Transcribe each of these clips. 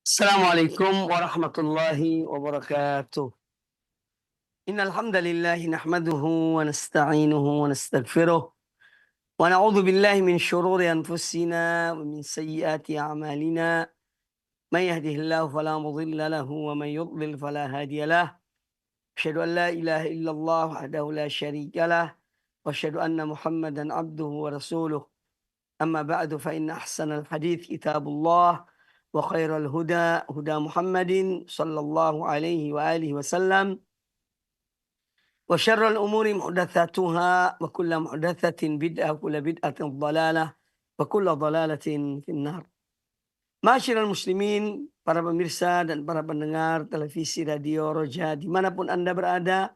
Assalamualaikum warahmatullahi wabarakatuh. Innal hamdalillah nahmaduhu wa nasta'inuhu wa nastaghfiruh wa na'udzu billahi min shururi anfusina wa min sayyiati a'malina. May yahdihillahu fala mudilla lahu wa may yudlil fala hadiya lah. Asyhadu an la ilaha illallah wahdahu la syarika lah wa asyhadu anna Muhammadan abduhu wa rasuluh. Amma ba'du fa inna ahsanal hadits kitabullah wa khairal huda huda Muhammadin sallallahu alaihi wa alihi wasallam wa syarrul umuri muhdatsatuha wa kullu muhdatsatin bid'ah wa kullu bid'atin dhalalah wa kullu dhalalatin finnar. Ma'asyiral muslimin, para pemirsa dan para pendengar televisi radio Roja dimanapun Anda berada,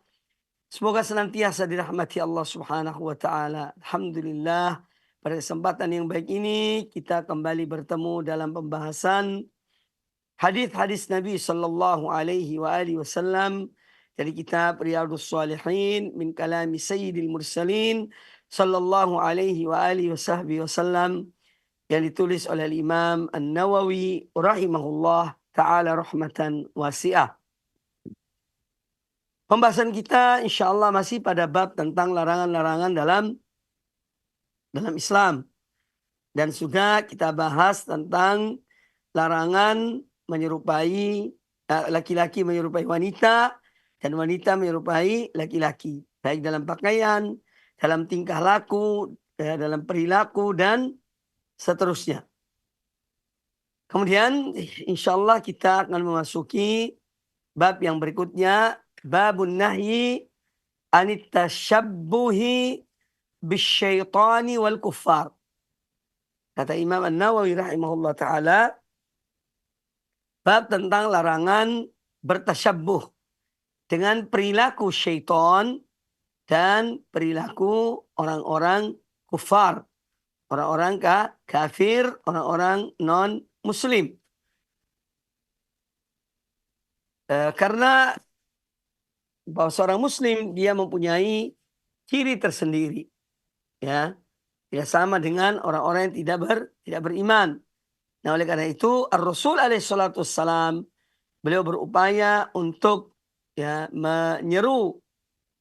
semoga senantiasa dirahmati Allah Subhanahu wa taala. Alhamdulillah, pada kesempatan yang baik ini kita kembali bertemu dalam pembahasan hadis-hadis Nabi sallallahu alaihi wa alihi wasallam dari kitab Riyadhus Shalihin min kalami Sayyidil Mursalin sallallahu alaihi wa alihi wasallam yang ditulis oleh Imam An-Nawawi rahimahullah taala rahmatan wasi'ah. Pembahasan kita insyaallah masih pada bab tentang larangan-larangan dalam Islam. Dan juga kita bahas tentang larangan menyerupai laki-laki menyerupai wanita dan wanita menyerupai laki-laki, baik dalam pakaian, dalam tingkah laku, dalam perilaku dan seterusnya. Kemudian insyaallah kita akan memasuki bab yang berikutnya, babun nahyi anit tasyabbuhi bisyaitani wal kuffar. Kata Imam An-Nawawi rahimahullah ta'ala, bab tentang larangan bertasyabbuh dengan perilaku syaitan dan perilaku orang-orang kufar, orang-orang kafir, orang-orang non-muslim. Karena bahwa seorang muslim dia mempunyai ciri tersendiri, ya. Tidak sama dengan orang-orang yang tidak beriman. Nah, oleh karena itu Ar-Rasul alaihissalatu wassalam, beliau berupaya untuk menyeru,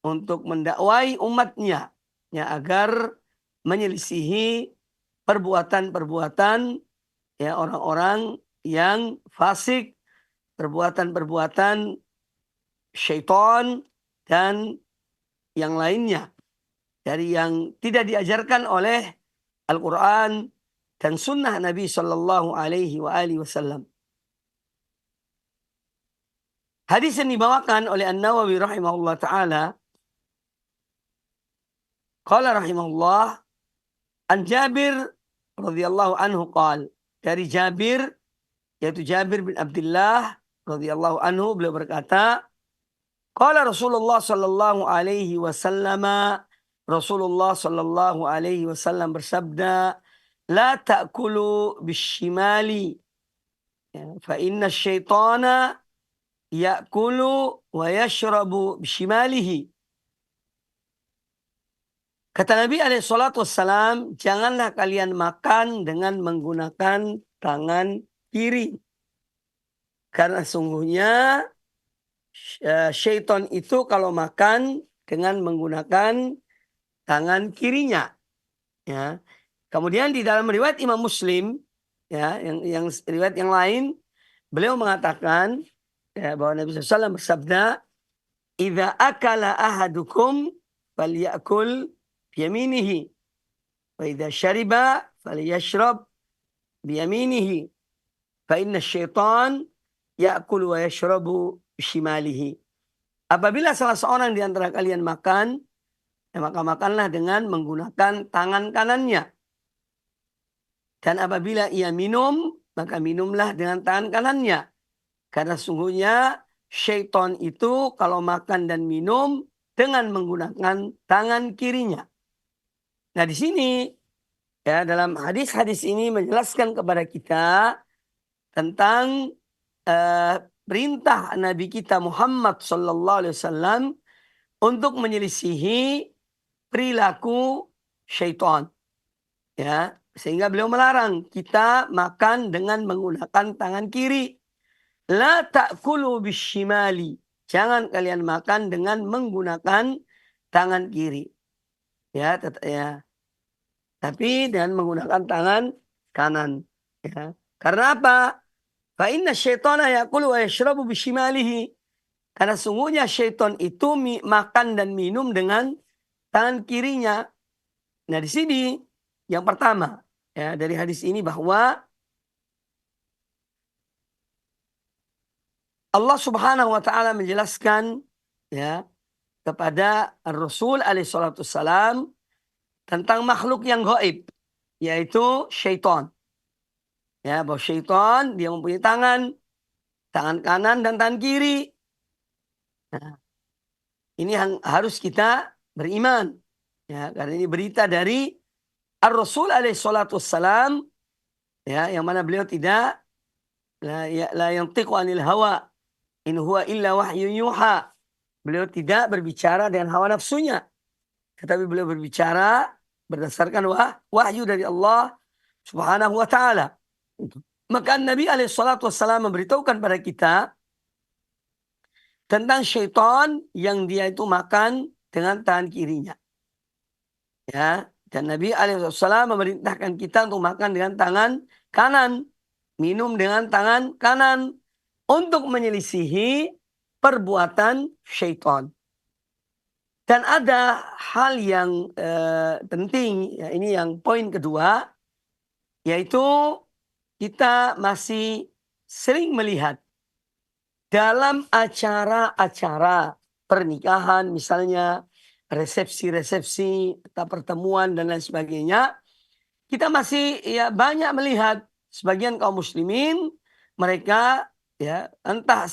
untuk mendakwai umatnya ya, agar menyelisihi perbuatan-perbuatan orang-orang yang fasik, perbuatan-perbuatan syaitan dan yang lainnya, dari yang tidak diajarkan oleh Al-Quran dan sunnah Nabi Sallallahu Alaihi Wasallam. Hadis yang dibawakan oleh An-Nawawi rahimahullah ta'ala, qala rahimahullah, an Jabir radhiyallahu anhu qala, dari Jabir, yaitu Jabir bin Abdullah radhiyallahu anhu, beliau berkata, qala Rasulullah sallallahu alaihi wasallam, Rasulullah sallallahu alaihi wasallam bersabda, la ta'kulu bisyimali, fa inna syaitana ya'kulu wa yashrabu bisyimalihi. Kata Nabi alaihi salatu wassalam, janganlah kalian makan dengan menggunakan tangan kiri, karena sungguhnya syaitan itu kalau makan dengan menggunakan tangan kirinya, ya. Kemudian di dalam riwayat Imam Muslim, ya, yang riwayat yang lain, beliau mengatakan bahwa Nabi SAW bersabda, "Idza akala ahadukum falyakul biyaminihi, wa idza syariba falyashrab biyaminihi, fa inna syaitan ya'kulu wa yashrabu bishimalihi." Apabila salah seorang di antara kalian makan, maka makanlah dengan menggunakan tangan kanannya. Dan apabila ia minum, maka minumlah dengan tangan kanannya. Karena sungguhnya syaitan itu kalau makan dan minum dengan menggunakan tangan kirinya. Nah, di sini ya, dalam hadis-hadis ini menjelaskan kepada kita tentang perintah Nabi kita Muhammad sallallahu alaihi wasallam untuk menyelisihi perilaku syaitan, ya, sehingga beliau melarang kita makan dengan menggunakan tangan kiri. La ta'kulu bisyimali. Jangan kalian makan dengan menggunakan tangan kiri. Ya, ya. Tapi dengan menggunakan tangan kanan. Ya. Karena apa? Fa inna syaitana ya'kulu wa yashrabu bisyimalihi. Karena sungguhnya syaitan itu makan dan minum dengan tangan kirinya. Nah, di sini yang pertama ya dari hadis ini bahwa Allah Subhanahu wa taala menjelaskan ya kepada Rasul alaihi salatu wassalam tentang makhluk yang gaib yaitu syaitan. Ya, bahwa syaitan dia mempunyai tangan kanan dan tangan kiri. Nah, ini yang harus kita beriman. Ya, karena ini berita dari Ar-Rasul alaihi salatu wassalam ya, yang mana beliau tidak la yantiqu anil hawa in huwa illa wahyun yuha. Beliau tidak berbicara dengan hawa nafsunya, tetapi beliau berbicara berdasarkan wahyu dari Allah Subhanahu wa taala. Maka Nabi alaihi salatu wassalam memberitahukan pada kita tentang syaitan yang dia itu makan dengan tangan kirinya. Ya, dan Nabi alaihissalam memerintahkan kita untuk makan dengan tangan kanan, minum dengan tangan kanan untuk menyelisihi perbuatan syaitan. Dan ada hal yang penting, ya, ini yang poin kedua, yaitu kita masih sering melihat dalam acara-acara pernikahan misalnya, resepsi-resepsi, pertemuan dan lain sebagainya, kita masih ya banyak melihat sebagian kaum muslimin mereka ya entah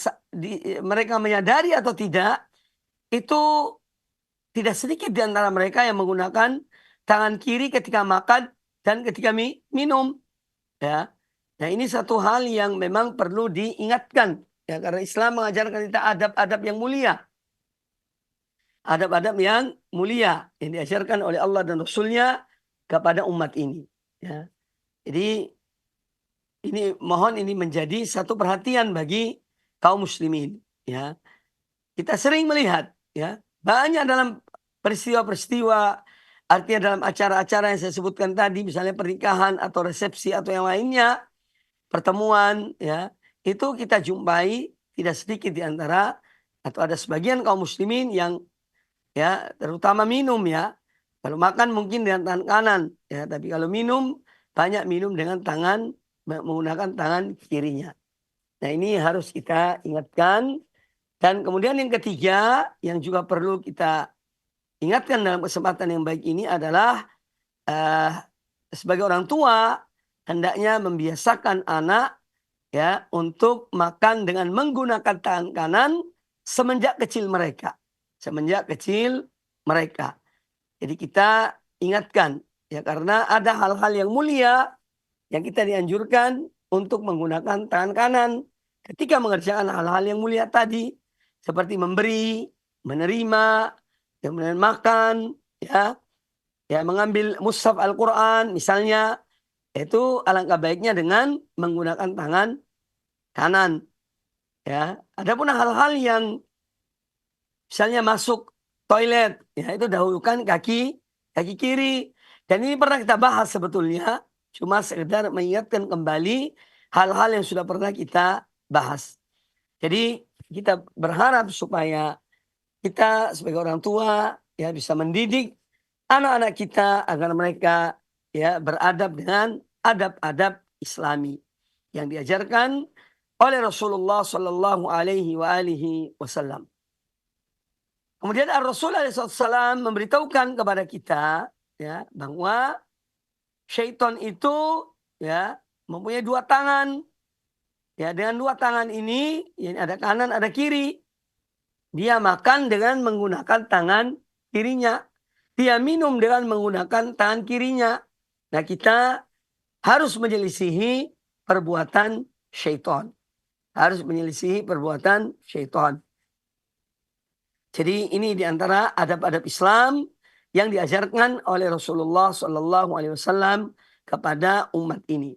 mereka menyadari atau tidak, itu tidak sedikit di antara mereka yang menggunakan tangan kiri ketika makan dan ketika minum ya. Nah, ini satu hal yang memang perlu diingatkan ya, karena Islam mengajarkan kita adab-adab yang mulia. Adab-adab yang mulia yang diajarkan oleh Allah dan Rasul-Nya kepada umat ini. Ya. Jadi ini menjadi satu perhatian bagi kaum muslimin. Ya. Kita sering melihat ya banyak dalam peristiwa-peristiwa, artinya dalam acara-acara yang saya sebutkan tadi, misalnya pernikahan atau resepsi atau yang lainnya, pertemuan ya, itu kita jumpai tidak sedikit di antara atau ada sebagian kaum muslimin yang ya terutama minum ya, kalau makan mungkin dengan tangan kanan ya, tapi kalau minum banyak minum dengan menggunakan tangan kirinya. Nah, ini harus kita ingatkan. Dan kemudian yang ketiga yang juga perlu kita ingatkan dalam kesempatan yang baik ini adalah sebagai orang tua hendaknya membiasakan anak ya untuk makan dengan menggunakan tangan kanan semenjak kecil mereka. Semenjak kecil mereka. Jadi kita ingatkan ya, karena ada hal-hal yang mulia yang kita dianjurkan untuk menggunakan tangan kanan ketika mengerjakan hal-hal yang mulia tadi, seperti memberi, menerima, kemudian makan, ya, ya mengambil mushaf Al-Quran misalnya, itu alangkah baiknya dengan menggunakan tangan kanan. Ya, adapun hal-hal yang misalnya masuk toilet, ya itu dahulukan kaki kiri. Dan ini pernah kita bahas sebetulnya, cuma sekedar mengingatkan kembali hal-hal yang sudah pernah kita bahas. Jadi kita berharap supaya kita sebagai orang tua ya bisa mendidik anak-anak kita agar mereka ya beradab dengan adab-adab Islami yang diajarkan oleh Rasulullah Shallallahu Alaihi Wasallam. Kemudian Rasul SAW memberitahukan kepada kita ya bahwa syaitan itu ya mempunyai dua tangan. Ya, dengan dua tangan ini, ya, ada kanan ada kiri. Dia makan dengan menggunakan tangan kirinya. Dia minum dengan menggunakan tangan kirinya. Nah, kita harus menyelisihi perbuatan syaitan. Harus menyelisihi perbuatan syaitan. Jadi ini diantara adab-adab Islam yang diajarkan oleh Rasulullah SAW kepada umat ini.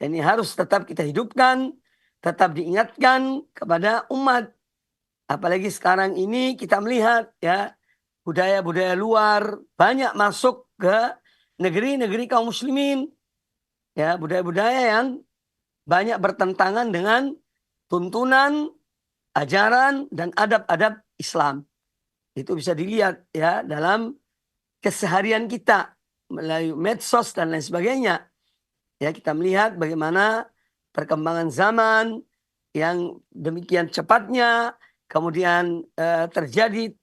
Dan ini harus tetap kita hidupkan tetap diingatkan kepada umat. Apalagi sekarang ini kita melihat ya budaya-budaya luar banyak masuk ke negeri-negeri kaum muslimin. Ya, budaya-budaya yang banyak bertentangan dengan tuntunan, ajaran dan adab-adab Islam. Itu bisa dilihat ya dalam keseharian kita melalui medsos dan lain sebagainya. Ya, kita melihat bagaimana perkembangan zaman yang demikian cepatnya, kemudian eh, terjadi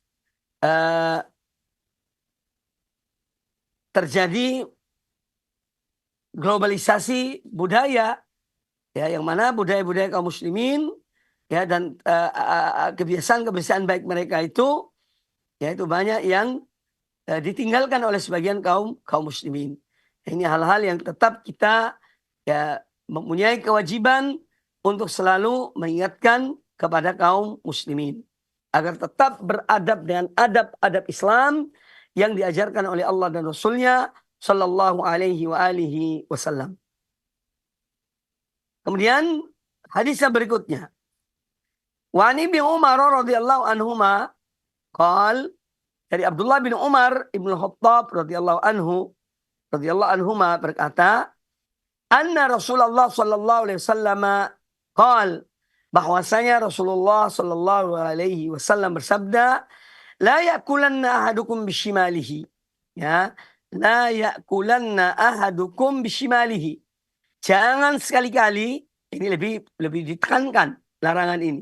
globalisasi budaya, ya, yang mana budaya-budaya kaum muslimin ya dan kebiasaan-kebiasaan baik mereka itu ya itu banyak yang ditinggalkan oleh sebagian kaum kaum muslimin. Ini hal-hal yang tetap kita ya mempunyai kewajiban untuk selalu mengingatkan kepada kaum muslimin agar tetap beradab dengan adab-adab Islam yang diajarkan oleh Allah dan Rasulnya Sallallahu Alaihi Wasallam. Kemudian hadis yang berikutnya. Wa ani bin Umar radhiyallahu anhuma qal, dari Abdullah bin Umar Ibnu Khattab radhiyallahu anhuma berkata, anna Rasulullah sallallahu alaihi wasallam qal, bahwasanya Rasulullah sallallahu alaihi wasallam bersabda, la yakulanna ahadukum bishimalihi. Ya, la yakulanna ahadukum bishimalihi. Jangan sekali-kali, ini lebih ditekankan larangan ini.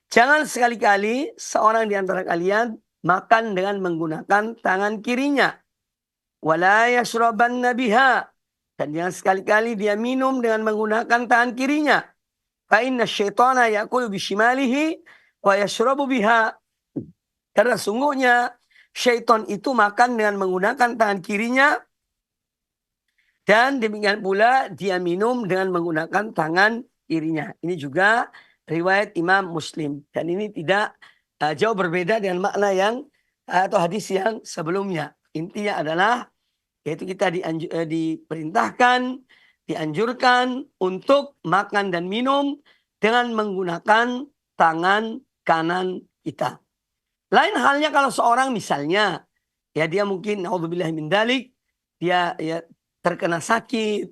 Jangan sekali-kali seorang di antara kalian makan dengan menggunakan tangan kirinya. Wala yashrabanna biha. Dan jangan sekali-kali dia minum dengan menggunakan tangan kirinya. Fa inna syaitana ya'kulu bishimalihi wa yashrabu biha. Karena sungguhnya syaitan itu makan dengan menggunakan tangan kirinya. Dan demikian pula dia minum dengan menggunakan tangan kirinya. Ini juga riwayat Imam Muslim. Dan ini tidak jauh berbeda dengan makna yang atau hadis yang sebelumnya. Intinya adalah yaitu kita diperintahkan, dianjurkan untuk makan dan minum dengan menggunakan tangan kanan kita. Lain halnya kalau seorang misalnya ya dia mungkin naudzubillah min dzalik, dia ya terkena sakit,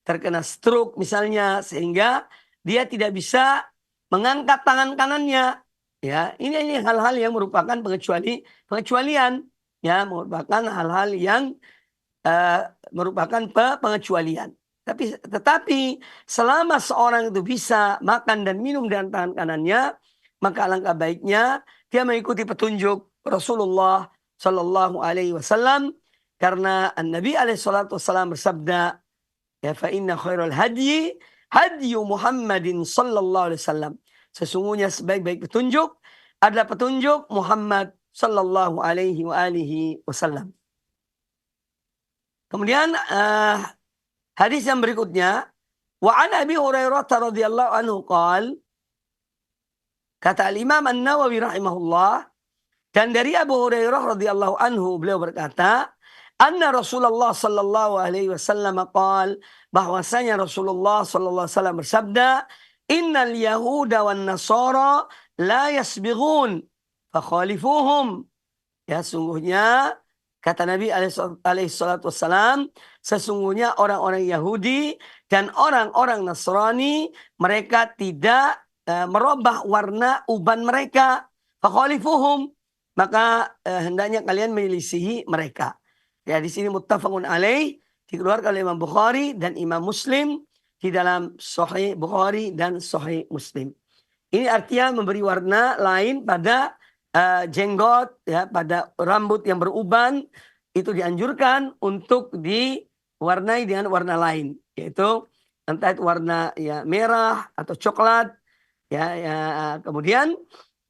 terkena stroke misalnya, sehingga dia tidak bisa mengangkat tangan kanannya. Ya, ini hal-hal yang merupakan pengecualian, ya, merupakan hal-hal yang merupakan pengecualian. Tetapi selama seorang itu bisa makan dan minum dengan tangan kanannya, maka alangkah baiknya dia mengikuti petunjuk Rasulullah Shallallahu Alaihi Wasallam. Karena Nabi alaihi salatu wassalam bersabda, ya fa inna khairul hadyi hadyu Muhammadin sallallahu alaihi wasallam. Sesungguhnya sebaik-baik petunjuk adalah petunjuk Muhammad sallallahu alaihi wasallam. Kemudian hadis yang berikutnya, wa an Abi Hurairah radhiyallahu anhu qala, kata Al-Imam An-Nawawi rahimahullah, dan dari Abu Hurairah radhiyallahu anhu beliau berkata, anna Rasulullah sallallahu alaihi wasallam qala, bahwasanya Rasulullah sallallahu alaihi wasallam bersabda, innal yahuda wan nasara la yasbighun fakhalifuhum. Ya, sungguhnya kata Nabi alaihi salatu wasallam, sesungguhnya orang-orang Yahudi dan orang-orang Nasrani mereka tidak merubah warna uban mereka. Fakhalifuhum, maka hendaknya kalian menyelisihi mereka. Ya, di sini muttafaqun alaih, dikeluarkan oleh Imam Bukhari dan Imam Muslim di dalam Sahih Bukhari dan Sahih Muslim. Ini artinya memberi warna lain pada jenggot, ya, pada rambut yang beruban, itu dianjurkan untuk diwarnai dengan warna lain, yaitu entah itu warna ya merah atau coklat, ya. Kemudian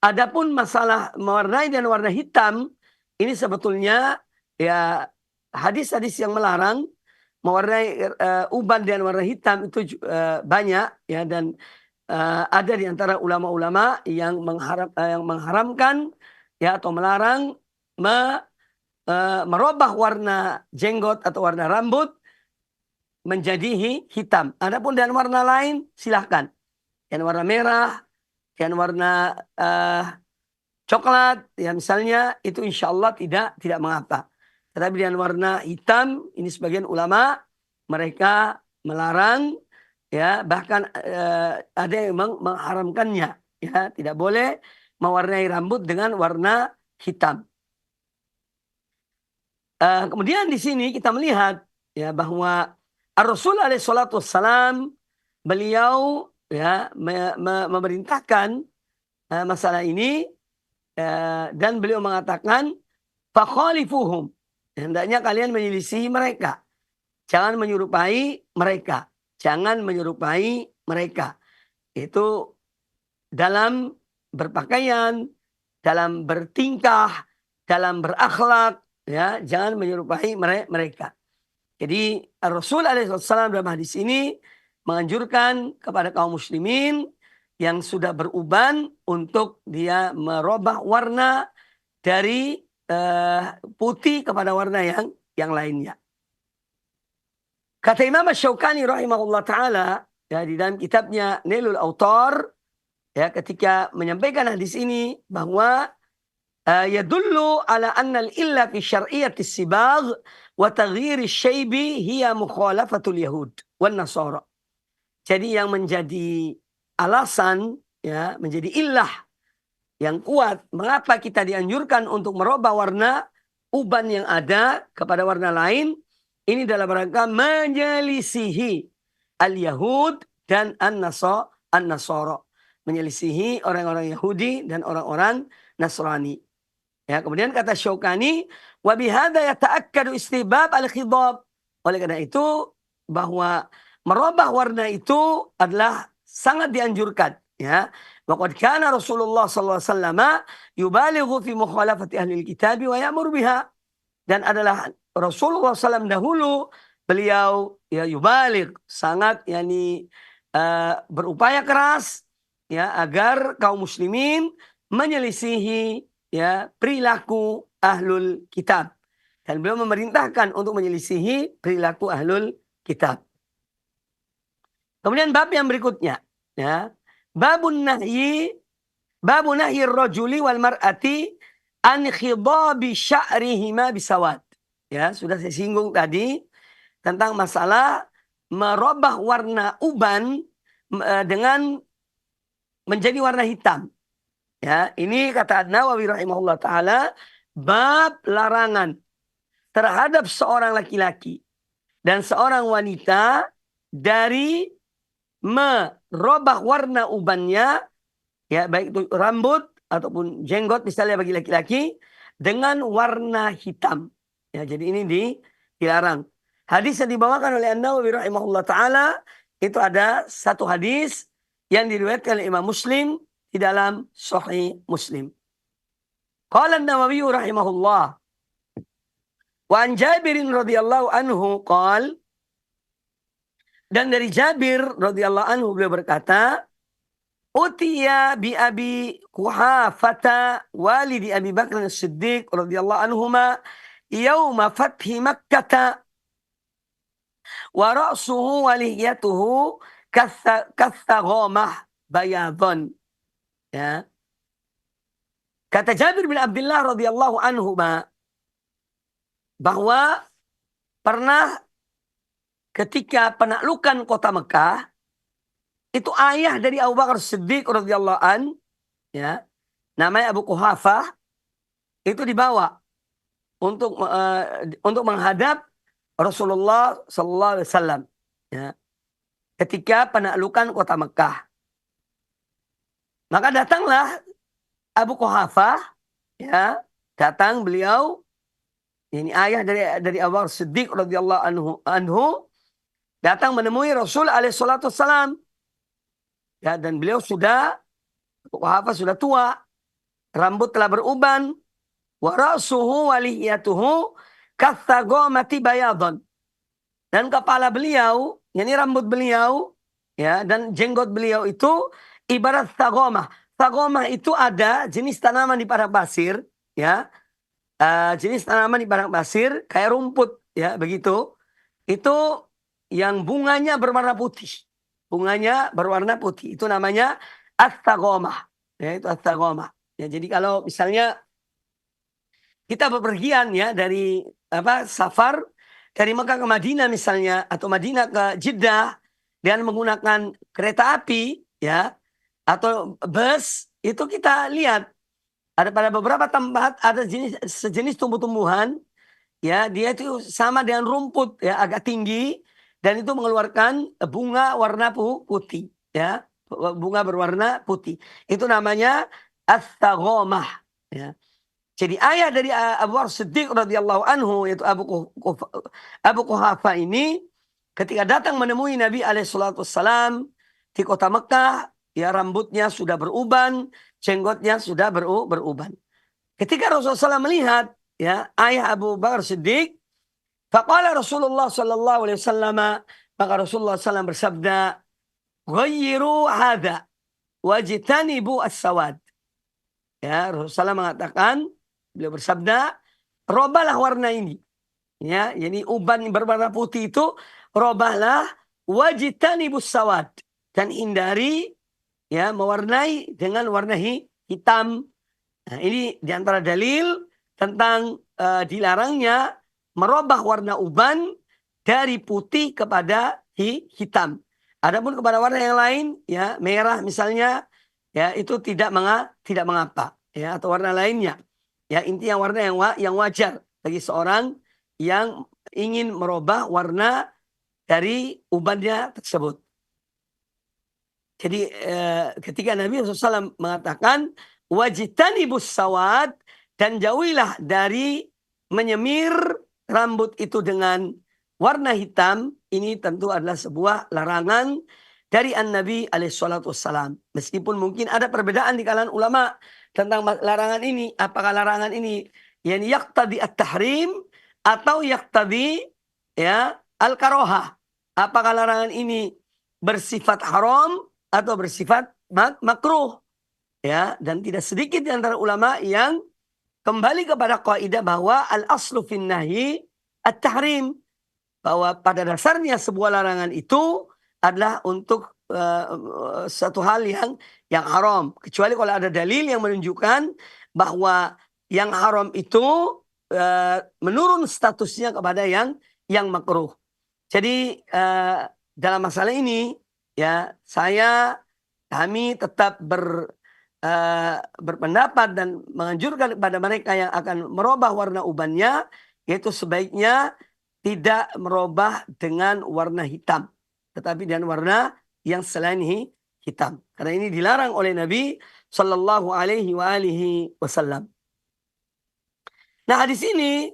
adapun masalah mewarnai dan warna hitam, ini sebetulnya ya hadis-hadis yang melarang mewarnai uban dan warna hitam itu banyak, ya, dan ada di antara ulama-ulama yang mengharamkan ya atau melarang merubah warna jenggot atau warna rambut menjadi hitam. Adapun dengan warna lain silahkan. yang warna merah, yang warna coklat, ya misalnya, itu insya Allah tidak mengapa. Tetapi dengan warna hitam, ini sebagian ulama mereka melarang, ya bahkan ada yang mengharamkannya, ya tidak boleh mewarnai rambut dengan warna hitam. Kemudian di sini kita melihat ya bahwa Rasul alaihi salatu wassalam, beliau ya memerintahkan masalah ini, dan beliau mengatakan fakhalifuhum, hendaknya kalian menyelisihi mereka, jangan menyerupai mereka, jangan menyerupai mereka. Itu dalam berpakaian, dalam bertingkah, dalam berakhlak, ya jangan menyerupai mereka. Jadi Rasul alaihissalam dalam hadis ini menganjurkan kepada kaum muslimin yang sudah beruban untuk dia merubah warna dari putih kepada warna yang lainnya. Kata Imam Asy-Syaukani rahimahullah taala, ya di dalam kitabnya Nailul Autar, ya ketika menyampaikan hadis ini bahwa yadullu ala anna al-illa fi syar'iyyati sibagh wa taghyir asy-syaybi hiya mukhalafatul yahud wan nasara. Jadi yang menjadi alasan, ya menjadi illah yang kuat mengapa kita dianjurkan untuk merubah warna uban yang ada kepada warna lain, ini dalam rangka menyelisihi al-yahud dan an-nasara, menyelisihi orang-orang Yahudi dan orang-orang Nasrani. Ya, kemudian kata Syaukani, wa bihadza yata'akkadu istihbab al-khidab. Oleh karena itu bahwa merubah warna itu adalah sangat dianjurkan, ya. Waqad kana Rasulullah sallallahu alaihi wasallam yubalighu fi mukhalafati ahli al-kitab wa ya'mur biha. Dan adalah Rasulullah SAW dahulu beliau ya yubaligh, sangat berupaya keras ya agar kaum muslimin menyelisihi ya perilaku ahlul kitab, dan beliau memerintahkan untuk menyelisihi perilaku ahlul kitab. Kemudian bab yang berikutnya, ya babun nahyi rajuli wal mar'ati an khidabi sya'rihima bisawad. Ya sudah saya singgung tadi tentang masalah merubah warna uban dengan menjadi warna hitam. Ya, ini kata An-Nawawi rahimahullah taala, bab larangan terhadap seorang laki-laki dan seorang wanita dari merubah warna ubannya, ya baik itu rambut ataupun jenggot misalnya bagi laki-laki, dengan warna hitam. Ya, jadi ini dilarang. Hadis yang dibawakan oleh An-Nawawi rahimahullah taala itu ada satu hadis yang diriwayatkan oleh Imam Muslim di dalam Sahih Muslim. Qala An-Nawawi rahimahullah wa an Jabir radhiyallahu anhu qala, dan dari Jabir radhiyallahu anhu beliau berkata, utiya bi Abi Quhafata walidi Abi Bakr As-Siddiq radhiyallahu anhuma yauma fathi Makkah wa ra'suhu wa lihyatuhu kathaghamah bayadhan. Ya. Kata Jabir bin Abdullah radhiyallahu anhu bahwa pernah ketika penaklukan kota Mekah, itu ayah dari Abu Bakar Siddiq radhiyallahu an, ya, namanya Abu Quhafah, itu dibawa untuk menghadap Rasulullah sallallahu alaihi wasallam, ya, ketika penaklukan kota Mekah. Maka datanglah Abu Quhafah, ya, datang beliau, ini ayah dari Abu Bakar Siddiq radhiyallahu anhu, datang menemui Rasul alaihi salatu wassalam. Ya, dan beliau Abu Quhafah sudah tua, rambut telah beruban, wa ra'suhu wa lihyatuhu kathaghamati bayadhan. Dan kepala beliau, yakni rambut beliau, ya, dan jenggot beliau itu ibarat thaghamah. Thaghamah itu ada jenis tanaman di padang pasir, ya. Jenis tanaman di padang pasir kayak rumput, ya, begitu. Itu yang bunganya berwarna putih. bunganya berwarna putih. Itu namanya astagomah. Ya, itu astagomah. Ya, jadi kalau misalnya kita bepergian ya dari safar dari Mekah ke Madinah misalnya atau Madinah ke Jeddah dengan menggunakan kereta api ya atau bus itu kita lihat ada pada beberapa tempat ada sejenis tumbuh-tumbuhan ya dia itu sama dengan rumput ya agak tinggi dan itu mengeluarkan bunga warna putih ya bunga berwarna putih itu namanya as-saghomah ya. Jadi ayah dari Abu Bakar Siddiq radhiyallahu anhu yaitu Abu Quhafa ini ketika datang menemui Nabi alaihissalam di kota Mekah, ya rambutnya sudah beruban, jenggotnya sudah beruban. Ketika Rasulullah SAW melihat ya ayah Abu Bakar Siddiq, faqala Rasulullah sallallahu alaihi wasallam, maka Rasulullah SAW bersabda, "Ghayyiru hadza wajtanibu as-sawad." Ya, Rasulullah mengatakan, beliau bersabda, "Robahlah warna ini." Ya, jadi uban berwarna putih itu robahlah wajtanibus sawad dan hindari ya mewarnai dengan warna hitam. Nah, ini diantara dalil tentang dilarangnya merubah warna uban dari putih kepada hitam. Adapun kepada warna yang lain, ya merah misalnya, ya itu tidak mengapa, ya atau warna lainnya. Ya intinya warna yang wajar bagi seorang yang ingin merubah warna dari ubannya tersebut. Jadi ketika Nabi SAW mengatakan wajtanibus sawad dan jauhilah dari menyemir rambut itu dengan warna hitam, ini tentu adalah sebuah larangan dari An-Nabi alaihissalam. Meskipun mungkin ada perbedaan di kalangan ulama tentang larangan ini, apakah larangan ini yang yaqtadi at-tahrim atau yaqtadi ya al-karohah. Apakah larangan ini bersifat haram atau bersifat makruh. Ya, dan tidak sedikit di antara ulama yang kembali kepada kaidah bahwa al-aslu fin nahi at-tahrim. Bahwa pada dasarnya sebuah larangan itu adalah untuk satu hal yang haram. Kecuali kalau ada dalil yang menunjukkan bahwa yang haram itu menurun statusnya kepada yang makruh. Jadi dalam masalah ini ya kami tetap berpendapat dan menganjurkan kepada mereka yang akan merubah warna ubannya yaitu sebaiknya tidak merubah dengan warna hitam tetapi dengan warna yang selain hitam karena ini dilarang oleh Nabi Shallallahu Alaihi Wasallam. Nah di sini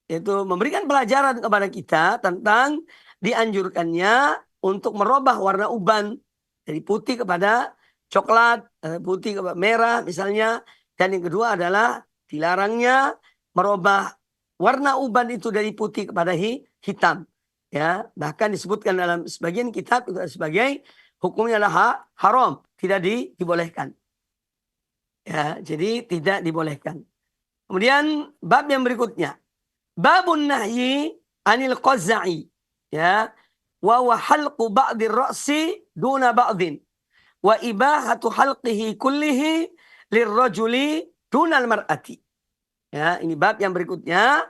itu memberikan pelajaran kepada kita tentang dianjurkannya untuk merubah warna uban dari putih kepada coklat, putih kepada merah misalnya. Dan yang kedua adalah dilarangnya merubah warna uban itu dari putih kepada hitam. Ya, bahkan disebutkan dalam sebagian kitab itu sebagai hukumnya adalah haram, tidak dibolehkan. Ya, jadi tidak dibolehkan. Kemudian bab yang berikutnya. Babun nahyi anil qaza'i. Ya. Wa halqu ba'dir ra'si duna ba'din. Wa ibahatu halqihi kullihi lirrajuli dunal mar'ati. Ya, ini bab yang berikutnya.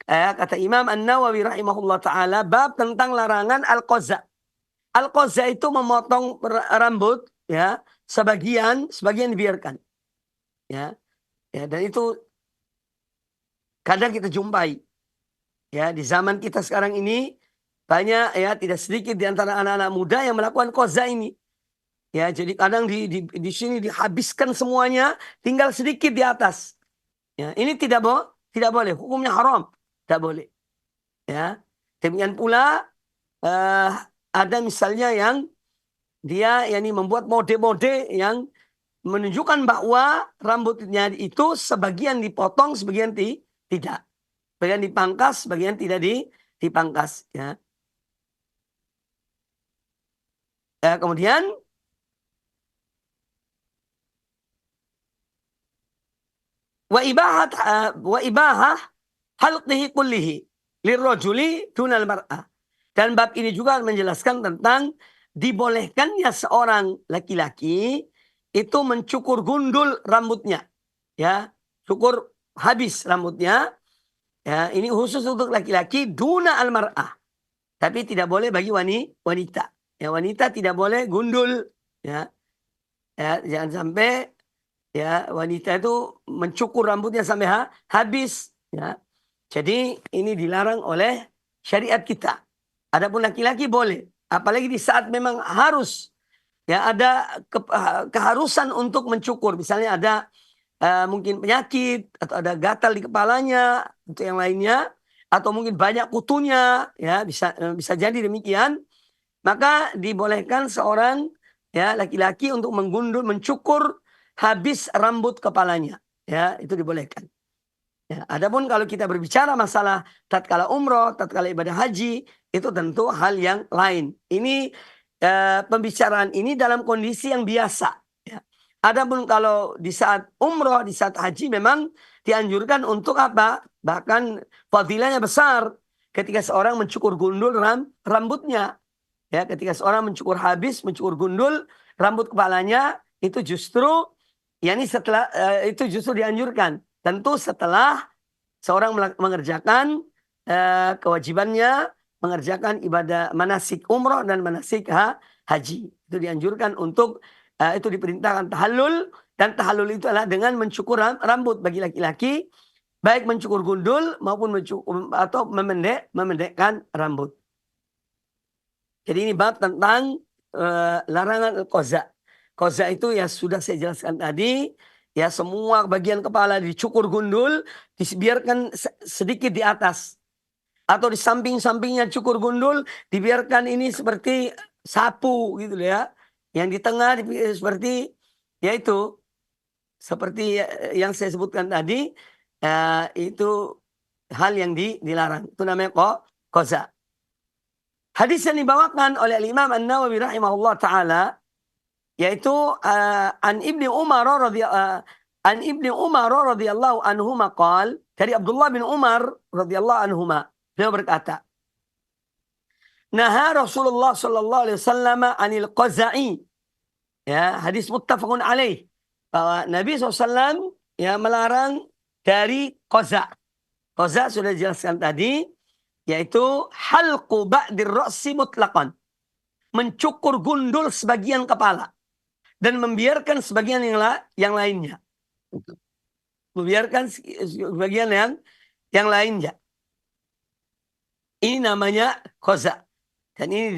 Kata Imam An-Nawawi rahimahullah ta'ala, bab tentang larangan al-qaza'. Al-qaza' itu memotong rambut, ya, sebagian dibiarkan. Ya. Ya, dan itu kadang kita jumpai. Ya, di zaman kita sekarang ini banyak ya tidak sedikit di antara anak-anak muda yang melakukan qaza ini. Ya, jadi kadang di sini dihabiskan semuanya, tinggal sedikit di atas. Ya, ini tidak boleh, hukumnya haram, tidak boleh. Ya, demikian pula ada misalnya yang dia yani membuat mode-mode yang menunjukkan bahwa rambutnya itu sebagian dipotong, sebagian tidak. Sebagian dipangkas, sebagian tidak dipangkas. Ya. Kemudian wa ibahah halqihi kullihi lirrajuli dunal mar'ah. Dan bab ini juga menjelaskan tentang dibolehkannya seorang laki-laki itu mencukur gundul rambutnya, ya, cukur habis rambutnya, ya, ini khusus untuk laki-laki duna almar'ah, tapi tidak boleh bagi wanita, ya, wanita tidak boleh gundul, ya, ya, jangan sampai ya wanita itu mencukur rambutnya sampai habis, ya. Jadi ini dilarang oleh syariat kita. Adapun laki-laki boleh, apalagi di saat memang harus, ya, ada keharusan untuk mencukur. Misalnya ada mungkin penyakit atau ada gatal di kepalanya untuk yang lainnya, atau mungkin banyak kutunya, ya, bisa jadi demikian. Maka dibolehkan seorang, ya, laki-laki untuk mencukur habis rambut kepalanya, ya, itu dibolehkan. Ya, adapun kalau kita berbicara masalah tatkala umroh, tatkala ibadah haji, itu tentu hal yang lain. Ini pembicaraan ini dalam kondisi yang biasa. Ya. Adapun kalau di saat umroh, di saat haji memang dianjurkan untuk apa? Bahkan fadilahnya besar ketika seorang mencukur gundul rambutnya. Ya, ketika seorang mencukur gundul rambut kepalanya, itu justru, ya, ini setelah itu justru dianjurkan. Tentu setelah seorang mengerjakan kewajibannya, mengerjakan ibadah manasik umroh dan manasik haji. Itu dianjurkan untuk, itu diperintahkan tahallul, dan tahallul itu adalah dengan mencukur rambut bagi laki-laki, baik mencukur gundul maupun atau memendekkan rambut. Jadi ini bab tentang larangan qaza. Qaza itu ya sudah saya jelaskan tadi. Ya, semua bagian kepala dicukur gundul, dibiarkan sedikit di atas. Atau di samping-sampingnya cukur gundul, dibiarkan ini seperti sapu gitu ya. Yang di tengah seperti, yaitu, seperti yang saya sebutkan tadi, itu hal yang dilarang. Itu namanya qaza. Hadis yang dibawakan oleh Imam An-Nawawi rahimahullah ta'ala, yaitu an Ibni Umar radhiyallahu anhu maqal, dari Abdullah bin Umar radhiyallahu anhuma, beliau berkata, naha Rasulullah sallallahu alaihi wasallam anil qaza'i, ya, hadis muttafaqun alaih, bahwa Nabi SAW, ya, melarang dari qaza. Qaza sudah dijelaskan tadi, yaitu halqu ba'dir ra'si mutlaqan, mencukur gundul sebagian kepala dan membiarkan sebagian yang lainnya. Membiarkan sebagian yang lainnya. Ini namanya qaza. Dan ini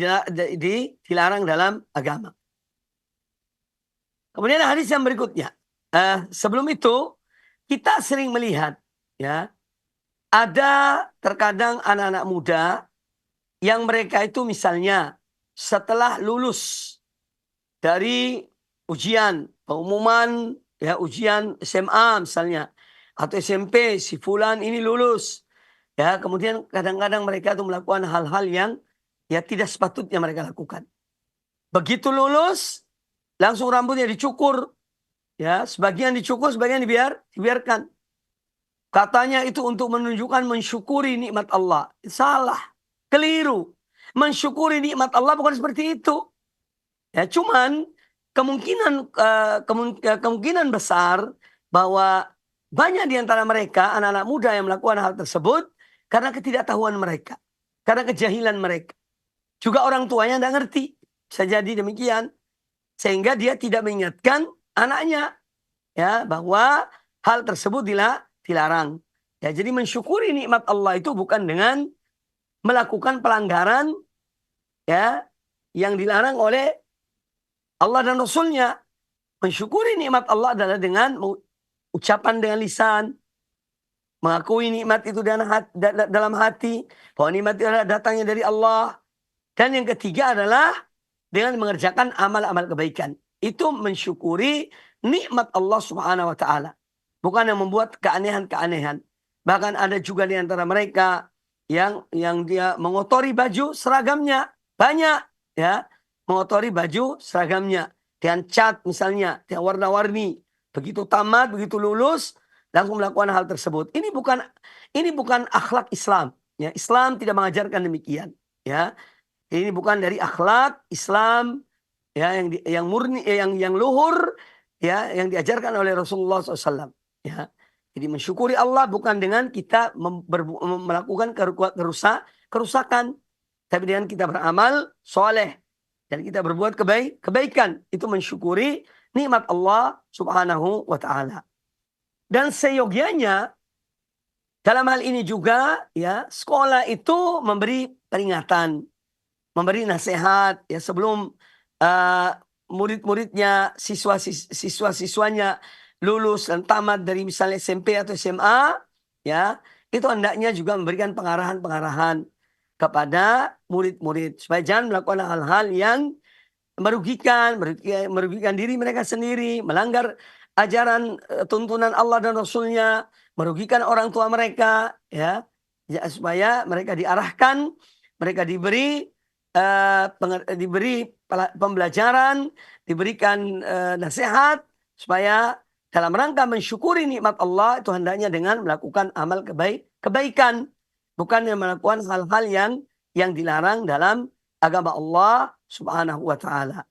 dilarang dalam agama. Kemudian hadis yang berikutnya. Sebelum itu, kita sering melihat, ya, ada terkadang anak-anak muda yang mereka itu misalnya setelah lulus dari ujian pengumuman, ya, ujian SMA misalnya, atau SMP, si fulan ini lulus, ya, kemudian kadang-kadang mereka itu melakukan hal-hal yang, ya, tidak sepatutnya mereka lakukan. Begitu lulus, langsung rambutnya dicukur, ya, sebagian dicukur, sebagian dibiarkan. Katanya itu untuk menunjukkan mensyukuri nikmat Allah. Salah, keliru. Mensyukuri nikmat Allah bukan seperti itu. Ya, cuman kemungkinan besar bahwa banyak di antara mereka, anak-anak muda, yang melakukan hal tersebut karena ketidaktahuan mereka, karena kejahilan mereka. Juga orang tuanya tidak ngerti, bisa jadi demikian, sehingga dia tidak mengingatkan anaknya, ya, bahwa hal tersebut dilarang. Ya, jadi mensyukuri nikmat Allah itu bukan dengan melakukan pelanggaran, ya, yang dilarang oleh Allah dan Rasulnya. Mensyukuri nikmat Allah adalah dengan ucapan dengan lisan, mengakui nikmat itu dalam hati, bahwa nikmat itu adalah datangnya dari Allah. Dan yang ketiga adalah dengan mengerjakan amal-amal kebaikan. Itu mensyukuri nikmat Allah Subhanahu wa ta'ala. Bukan yang membuat keanehan-keanehan. Bahkan ada juga di antara mereka yang dia mengotori baju seragamnya. Banyak, ya, mengotori baju seragamnya dengan cat misalnya, dengan warna-warni. Begitu tamat, begitu lulus, langsung melakukan hal tersebut. Ini bukan akhlak Islam. Ya, Islam tidak mengajarkan demikian. Ya, Ini bukan dari akhlak Islam ya yang murni, yang luhur ya, yang diajarkan oleh Rasulullah SAW. Ya. Jadi mensyukuri Allah bukan dengan kita melakukan kerusakan, tapi dengan kita beramal soleh dan kita berbuat kebaikan, itu mensyukuri nikmat Allah Subhanahu wa Ta'ala. Dan seyogianya dalam hal ini juga ya, sekolah itu memberi peringatan, memberi nasihat ya sebelum uh, murid-muridnya, siswa-siswanya lulus dan tamat dari misalnya SMP atau SMA ya, itu hendaknya juga memberikan pengarahan-pengarahan kepada murid-murid supaya jangan melakukan hal-hal yang merugikan diri mereka sendiri, melanggar ajaran tuntunan Allah dan Rasulnya, merugikan orang tua mereka, ya, supaya mereka diarahkan, mereka diberi pembelajaran, diberikan nasihat supaya dalam rangka mensyukuri nikmat Allah itu hendaknya dengan melakukan amal kebaikan, bukan melakukan hal-hal yang dilarang dalam agama Allah Subhanahu wa Ta'ala.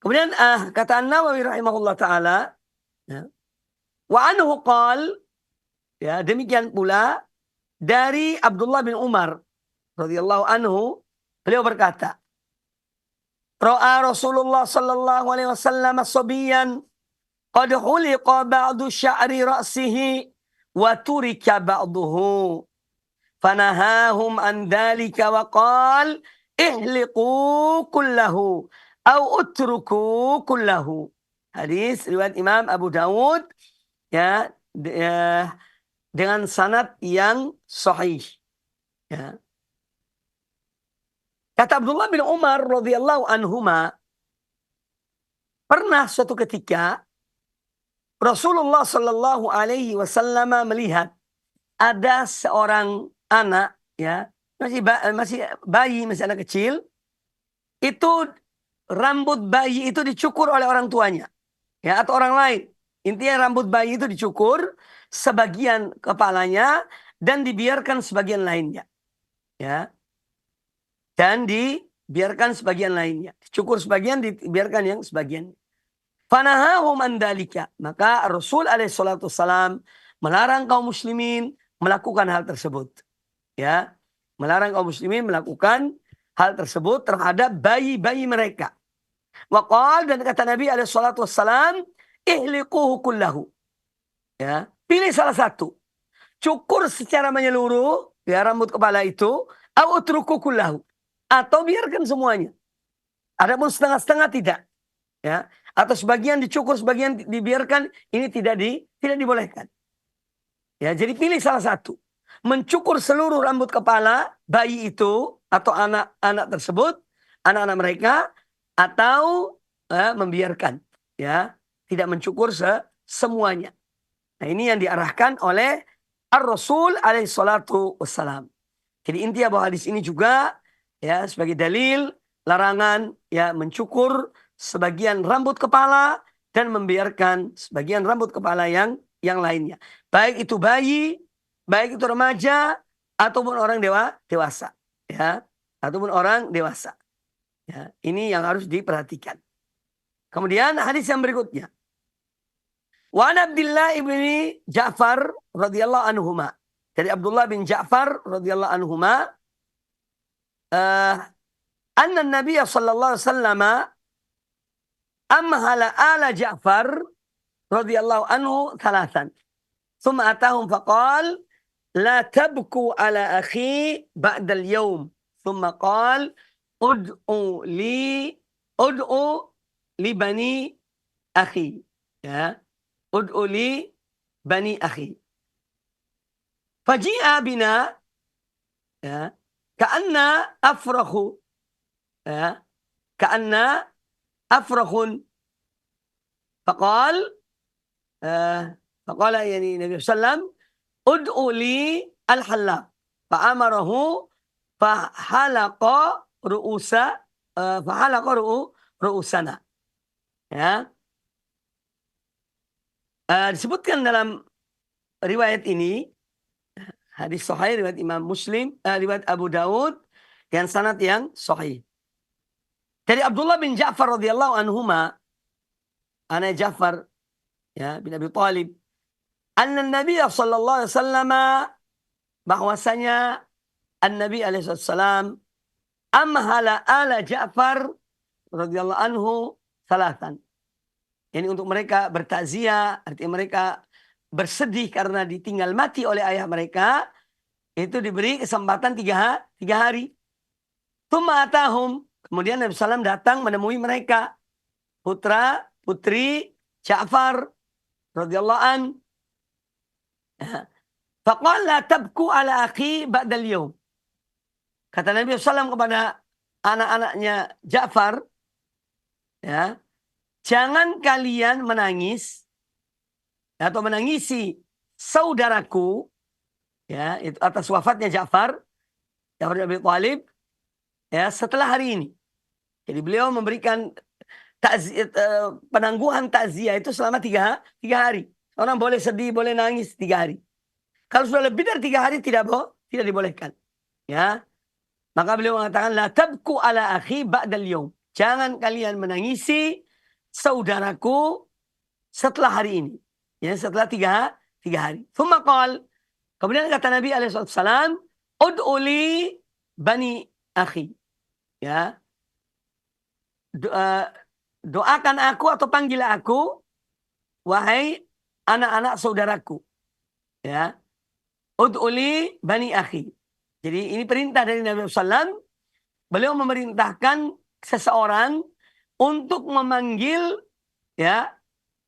Kemudian kata An-Nawawi rahimahullah taala, ya, wa anhu qal, ya, demikian pula dari Abdullah bin Umar radhiyallahu anhu, beliau berkata, ra'a Rasulullah sallallahu alaihi wasallam sabiyan qad huliqa ba'du sya'ri ra'sihi wa turika ba'duhu fanahahum an dhalika wa qal ihliqu kullahu au utruku kullahu. Hadis riwayat Imam Abu Dawud ya, dengan sanad yang sahih. Ya. Kata Abdullah bin Umar radhiyallahu anhuma, pernah suatu ketika Rasulullah sallallahu alaihi wasallam melihat ada seorang anak ya, masih bayi, masih anak kecil, itu rambut bayi itu dicukur oleh orang tuanya ya, atau orang lain. Intinya rambut bayi itu dicukur sebagian kepalanya dan dibiarkan sebagian lainnya. Ya. Dan dibiarkan sebagian lainnya. Dicukur sebagian, dibiarkan yang sebagian. Fanahahum andalika. Maka Rasul alaihissalam melarang kaum muslimin melakukan hal tersebut. Ya. Melarang kaum muslimin melakukan hal tersebut terhadap bayi-bayi mereka. Waqal, dan kata Nabi alaihissalam, ihliquhu kullahu. Ya, pilih salah satu. Cukur secara menyeluruh ya rambut kepala itu, au utruku kullahu, atau biarkan semuanya. Adapun setengah-setengah tidak. Ya, atau sebagian dicukur, sebagian dibiarkan, ini tidak dibolehkan. Ya, jadi pilih salah satu. Mencukur seluruh rambut kepala bayi itu atau anak-anak tersebut, anak-anak mereka, atau membiarkan, ya, tidak mencukur semuanya. Nah, ini yang diarahkan oleh Ar-Rasul alaihi salatu wassalam. Jadi intinya bahwa hadis ini juga ya sebagai dalil larangan ya mencukur sebagian rambut kepala dan membiarkan sebagian rambut kepala yang lainnya. Baik itu bayi, baik itu remaja, ataupun orang dewasa. Ya, ataupun orang dewasa. Ya, ini yang harus diperhatikan. Kemudian hadis yang berikutnya. Wa an Abdullah ibni Ja'far radhiyallahu anhuma. Dari Abdullah bin Ja'far radhiyallahu anhuma, anna Nabi sallallahu alaihi wasallam amhala ala Ja'far radhiyallahu anhu thalathan. Thumma atahum faqal la tabku ala akhi ba'da al-yawm. Thumma qal ud'u li bani akhi. Ya. Ud'u li bani akhi. Faji'a bina ya, ka'anna afrahu ya, ka'anna afrahun. Faqal faqala yani Nabi sallam ud'u li al-hallaq. Fa'amarahu fahalaqa ru'usana. Ya. Disebutkan dalam riwayat ini, hadis sahih riwayat Imam Muslim, riwayat Abu Dawud, dengan sanad yang sahih. Dari Abdullah bin Ja'far radhiyallahu anhuma, anak Ja'far ya bin Abi Thalib, anna Nabi sallallahu alaihi wasallam, bahwasanya An-Nabi alaihi wasallam amhala ala Ja'far radhiyallahu anhu salatan. Ini untuk mereka bertakziah, artinya mereka bersedih karena ditinggal mati oleh ayah mereka, itu diberi kesempatan tiga hari. Tsumma atahum, kemudian Nabi SAW datang menemui mereka, putra putri Ja'far radhiyallahu an. Faqala la tabku ala akhi ba'dal yawm. Kata Nabi SAW kepada anak-anaknya Ja'far, ya, jangan kalian menangis atau menangisi saudaraku, ya, itu atas wafatnya Ja'far bin Abi Thalib, ya, setelah hari ini. Jadi beliau memberikan penangguhan takziah itu selama tiga hari. Orang boleh sedih, boleh nangis 3 hari. Kalau sudah lebih dari 3 hari tidak dibolehkan. Ya, maka beliau mengatakan la tabku ala akhi ba'dal yawm. Jangan kalian menangisi saudaraku setelah hari ini. Ya, setelah tiga hari. Tsumma qala, kemudian kata Nabi alaihi wasallam, ud'uli bani akhi. Ya. Doakan aku atau panggil aku, wahai anak-anak saudaraku. Ya. Ud'uli bani akhi. Jadi ini perintah dari Nabi SAW. Beliau memerintahkan seseorang untuk memanggil, ya,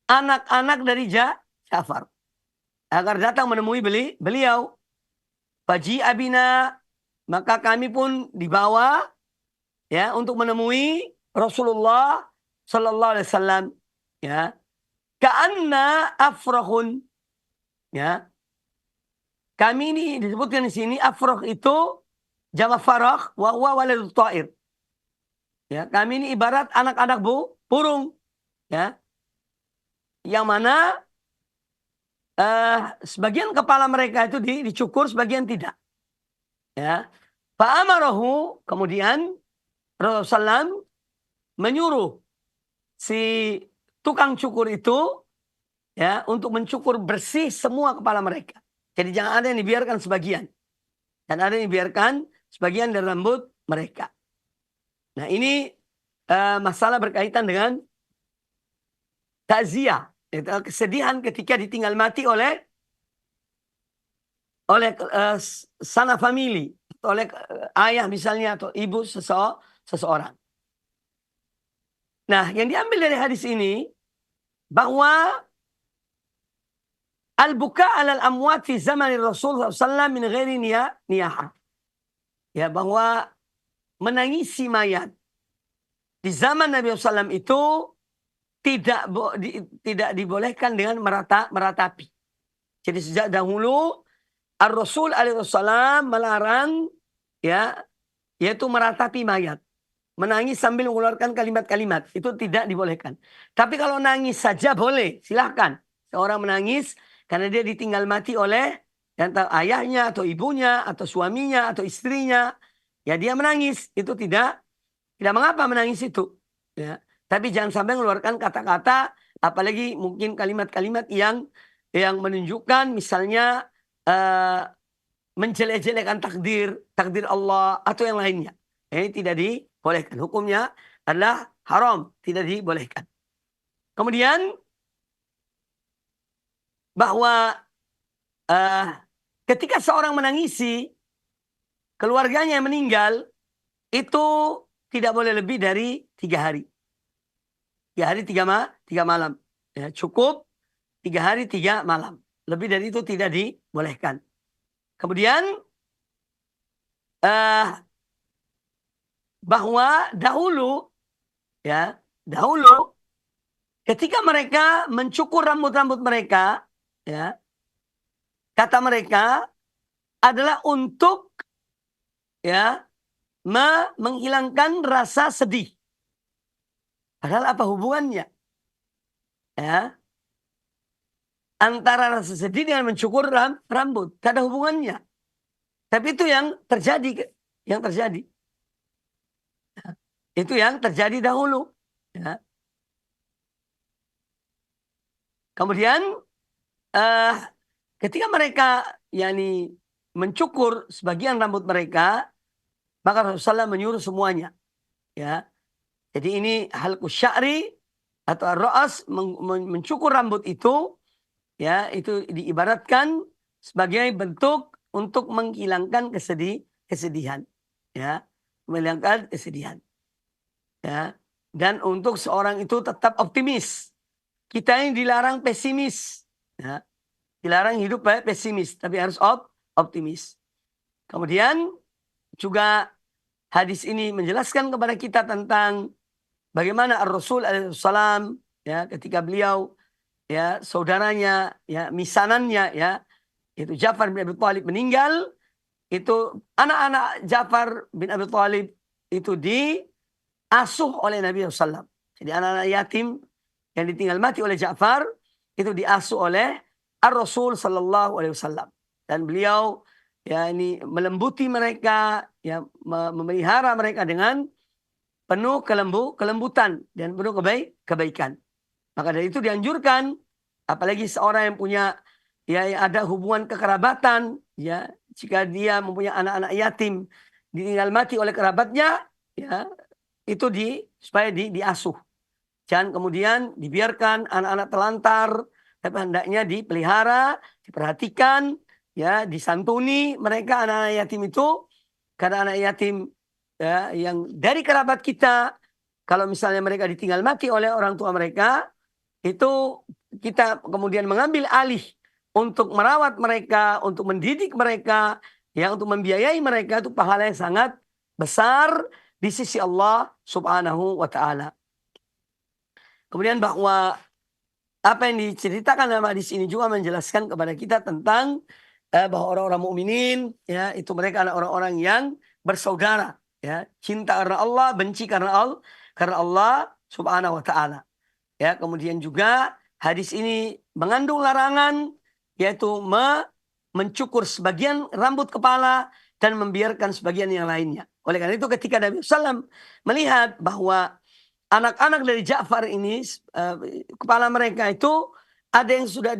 anak-anak dari Ja'far agar datang menemui beliau. Faji abina, maka kami pun dibawa, ya, untuk menemui Rasulullah sallallahu alaihi wasallam, ya. Ka'anna afrahun, ya. Kami ini disebutkan di sini afrah itu jama' farah wa huwa waladut ta'ir. Ya, kami ini ibarat anak-anak burung, ya. Yang mana sebagian kepala mereka itu dicukur, sebagian tidak. Ya. Fa'amarahu, kemudian Rasulullah SAW menyuruh si tukang cukur itu, ya, untuk mencukur bersih semua kepala mereka. Jadi jangan ada yang dibiarkan sebagian. Dan ada yang dibiarkan sebagian dari rambut mereka. Nah ini masalah berkaitan dengan takziah. Kesedihan ketika ditinggal mati oleh sana famili, oleh ayah misalnya atau ibu seseorang. Nah, yang diambil dari hadis ini bahwa al-buka 'alal amwat fi zaman Rasul sallallahu min ghairi niyahah. Ya, bahwa menangisi mayat di zaman Nabi SAW itu tidak dibolehkan dengan meratapi. Jadi sejak dahulu Ar-Rasul alaihi wasallam melarang, ya, yaitu meratapi mayat. Menangis sambil mengeluarkan kalimat-kalimat. Itu tidak dibolehkan. Tapi kalau nangis saja boleh. Silahkan. Seorang menangis karena dia ditinggal mati oleh ayahnya atau ibunya atau suaminya atau istrinya. Ya dia menangis. Itu tidak mengapa menangis itu. Ya. Tapi jangan sampai mengeluarkan kata-kata. Apalagi mungkin kalimat-kalimat yang menunjukkan misalnya menjelek-jelekan takdir Allah atau yang lainnya. Ini tidak dibolehkan. Hukumnya adalah haram, tidak dibolehkan. Kemudian bahwa ketika seorang menangisi keluarganya yang meninggal, itu tidak boleh lebih dari 3 hari. 3 hari 3 malam. Ya, cukup 3 hari 3 malam. Lebih dari itu tidak dibolehkan. Kemudian bahwa dahulu ketika mereka mencukur rambut-rambut mereka, ya, kata mereka adalah untuk, ya, menghilangkan rasa sedih. Padahal apa hubungannya? Ya, antara rasa sedih dengan mencukur rambut, tidak ada hubungannya. Tapi itu yang terjadi. Itu yang terjadi dahulu. Ya. Kemudian ketika mereka mencukur sebagian rambut mereka, maka Rasulullah menyuruh semuanya. Ya. Jadi ini halqus sya'ri atau ar-ra's, mencukur rambut itu, ya, itu diibaratkan sebagai bentuk untuk menghilangkan kesedihan, ya, menghilangkan kesedihan, ya, dan untuk seorang itu tetap optimis. Kita ini dilarang pesimis, ya, dilarang hidup pesimis, tapi harus optimis. Kemudian juga hadis ini menjelaskan kepada kita tentang bagaimana Ar-Rasul alaihissalam, ya, ketika beliau, ya, saudaranya, ya, misanannya, ya, itu Ja'far bin Abi Thalib meninggal, itu anak-anak Ja'far bin Abi Thalib itu diasuh oleh Nabi SAW. Jadi anak-anak yatim yang ditinggal mati oleh Ja'far itu diasuh oleh Ar-Rasul Sallallahu Alaihi Wasallam, dan beliau, ya, ini melembuti mereka, ya, memelihara mereka dengan penuh kelembutan dan penuh kebaikan. Maka dari itu dianjurkan, apalagi seorang yang punya, ya, yang ada hubungan kekerabatan, ya, jika dia mempunyai anak-anak yatim ditinggal mati oleh kerabatnya, ya, itu supaya diasuh. Jangan kemudian dibiarkan anak-anak telantar, tapi hendaknya dipelihara, diperhatikan, ya, disantuni mereka anak-anak yatim itu, karena anak yatim, ya, yang dari kerabat kita, kalau misalnya mereka ditinggal mati oleh orang tua mereka, itu kita kemudian mengambil alih untuk merawat mereka, untuk mendidik mereka, ya, untuk membiayai mereka, itu pahala yang sangat besar di sisi Allah Subhanahu wa Ta'ala. Kemudian bahwa apa yang diceritakan dalam hadis ini juga menjelaskan kepada kita tentang bahwa orang-orang mukminin, ya, itu mereka adalah orang-orang yang bersaudara, ya, cinta karena Allah, benci karena Allah Subhanahu wa Ta'ala. Ya, kemudian juga hadis ini mengandung larangan, yaitu mencukur sebagian rambut kepala dan membiarkan sebagian yang lainnya. Oleh karena itu ketika Nabi SAW melihat bahwa anak-anak dari Ja'far ini, kepala mereka itu ada yang sudah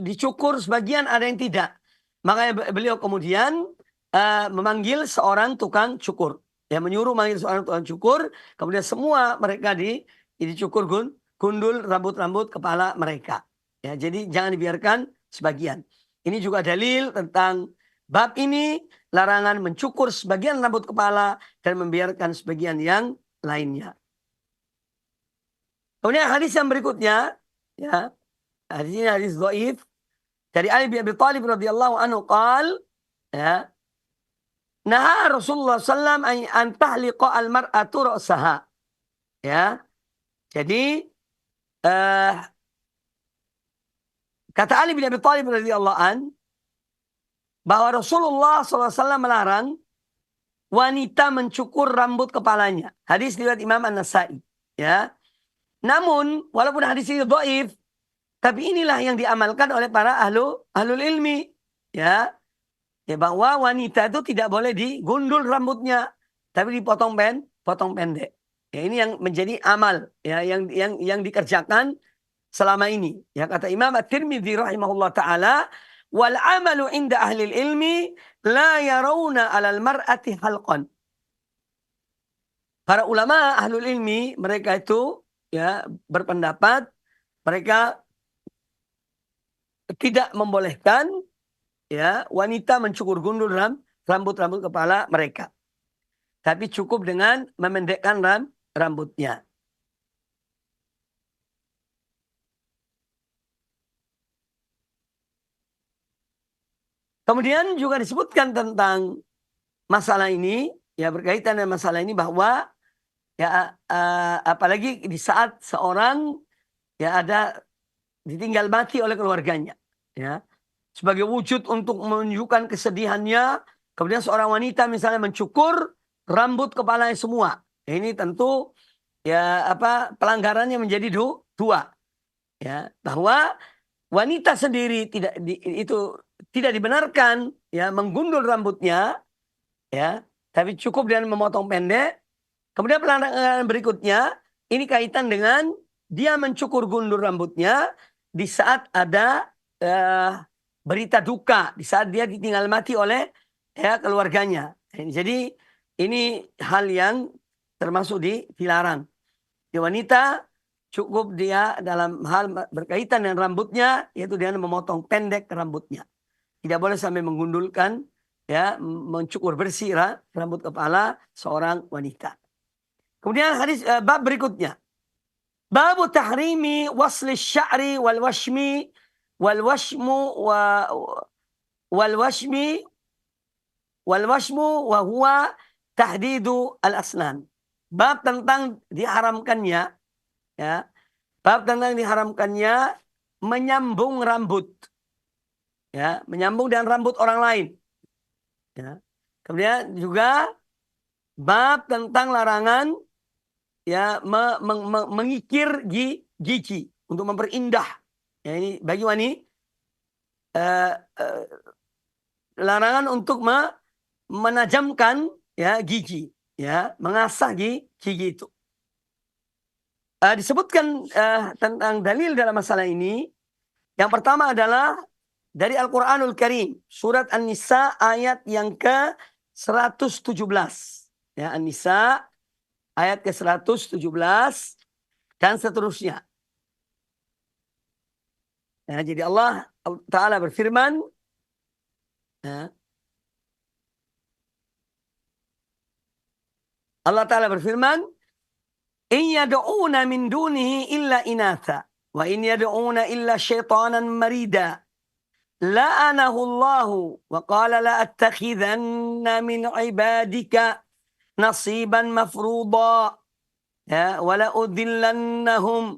dicukur sebagian, ada yang tidak. Makanya beliau kemudian memanggil seorang tukang cukur. Ya, menyuruh manggil seorang tukang cukur. Kemudian semua mereka dicukur gundul rambut-rambut kepala mereka. Ya, jadi jangan dibiarkan sebagian. Ini juga dalil tentang bab ini, larangan mencukur sebagian rambut kepala dan membiarkan sebagian yang lainnya. Kemudian hadis yang berikutnya, ya, hadis ini hadis dhaif dari Ali bin Abi Thalib radhiyallahu anhu qal, ya, naha Rasulullah sallam an tahliqa al-mar'atu ra'saha. Ya. Jadi kata Ali bin Abi Thalib radhiyallahu an bahwa Rasulullah SAW melarang wanita mencukur rambut kepalanya. Hadis riwayat Imam An-Nasa'i, ya. Namun walaupun hadis ini dhaif, tapi inilah yang diamalkan oleh para ahlul ilmi, ya. Ya, bahwa wanita itu tidak boleh digundul rambutnya, tapi dipotong potong pendek. Ya, ini yang menjadi amal, ya, yang dikerjakan selama ini. Ya, kata Imam At-Tirmidzi rahimahullah taala, wal amalu inda ahli ilmi la yarawna 'alal mar'ati halqan. Para ulama ahlul ilmi mereka itu, ya, berpendapat mereka tidak membolehkan, ya, wanita mencukur gundul rambut kepala mereka. Tapi cukup dengan memendekkan rambutnya. Kemudian juga disebutkan tentang masalah ini, ya, berkaitan dengan masalah ini bahwa, ya, apalagi di saat seorang, ya, ada ditinggal mati oleh keluarganya, ya, sebagai wujud untuk menunjukkan kesedihannya, kemudian seorang wanita misalnya mencukur rambut kepalanya semua. Ya, ini tentu, ya, pelanggarannya menjadi dua, ya, bahwa wanita sendiri itu tidak dibenarkan, ya, menggundul rambutnya, ya, tapi cukup dengan memotong pendek, Kemudian pelanggaran berikutnya, ini kaitan dengan dia mencukur gundul rambutnya di saat ada berita duka, di saat dia ditinggal mati oleh keluarganya. Jadi ini hal yang termasuk dilarang. Di wanita cukup dia dalam hal berkaitan dengan rambutnya, yaitu dia memotong pendek rambutnya. Tidak boleh sampai menggundulkan, mencukur bersih rambut kepala seorang wanita. Kemudian hadis bab berikutnya. Bab tahrimi wasli sya'ri wal washmi wal washmu wal washmi wal washmu wa huwa tahdidu al asnan. Bab tentang diharamkannya, ya. Bab tentang diharamkannya menyambung rambut, ya, menyambung dengan rambut orang lain, ya. Kemudian juga bab tentang larangan, ya, mengikir gigi untuk memperindah. Ya, ini bagi wanita larangan untuk menajamkan, ya, gigi, ya, mengasah gigi itu. Disebutkan tentang dalil dalam masalah ini. Yang pertama adalah dari Al-Quranul Karim, surat An-Nisa ayat yang ke-117. Ya, An-Nisa ayat ke-117 dan seterusnya. Ya, jadi Allah Ta'ala berfirman, ya, Allah Ta'ala berfirman, "In yad'una min dunihi illa inatha, wa in yad'una illa syaitanan marida. La'anahu Allahu wa qala la attakhidanna min ibadika nasiban mafruḍa. Ya, wala udhillannahum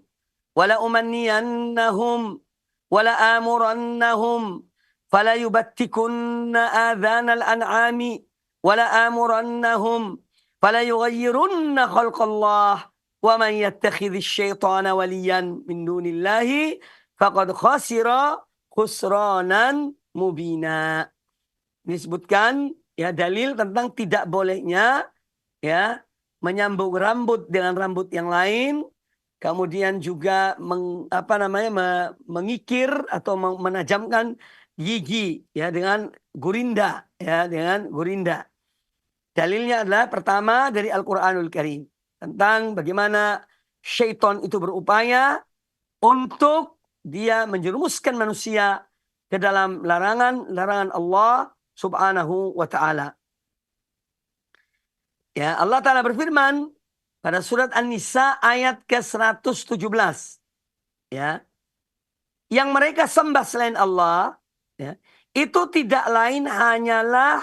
wala umanniyannahum wala amurannahum fala yubattikunna adhanal an'ami wala amurannahum fala yughayyirunna khalqallah wa man yattakhidhish syaitana waliyan min dunillahi faqad khasira khusranan mubina." Disebutkan, ya, dalil tentang tidak bolehnya, ya, menyambung rambut dengan rambut yang lain, kemudian juga mengikir atau menajamkan gigi, ya, dengan gurinda, ya, dengan gurinda. Dalilnya adalah pertama dari Al-Quranul Karim tentang bagaimana syaitan itu berupaya untuk dia menjerumuskan manusia ke dalam larangan Allah Subhanahu wa ta'ala. Ya, Allah Ta'ala berfirman pada surat An-Nisa ayat ke-117. Ya, yang mereka sembah selain Allah, ya, itu tidak lain hanyalah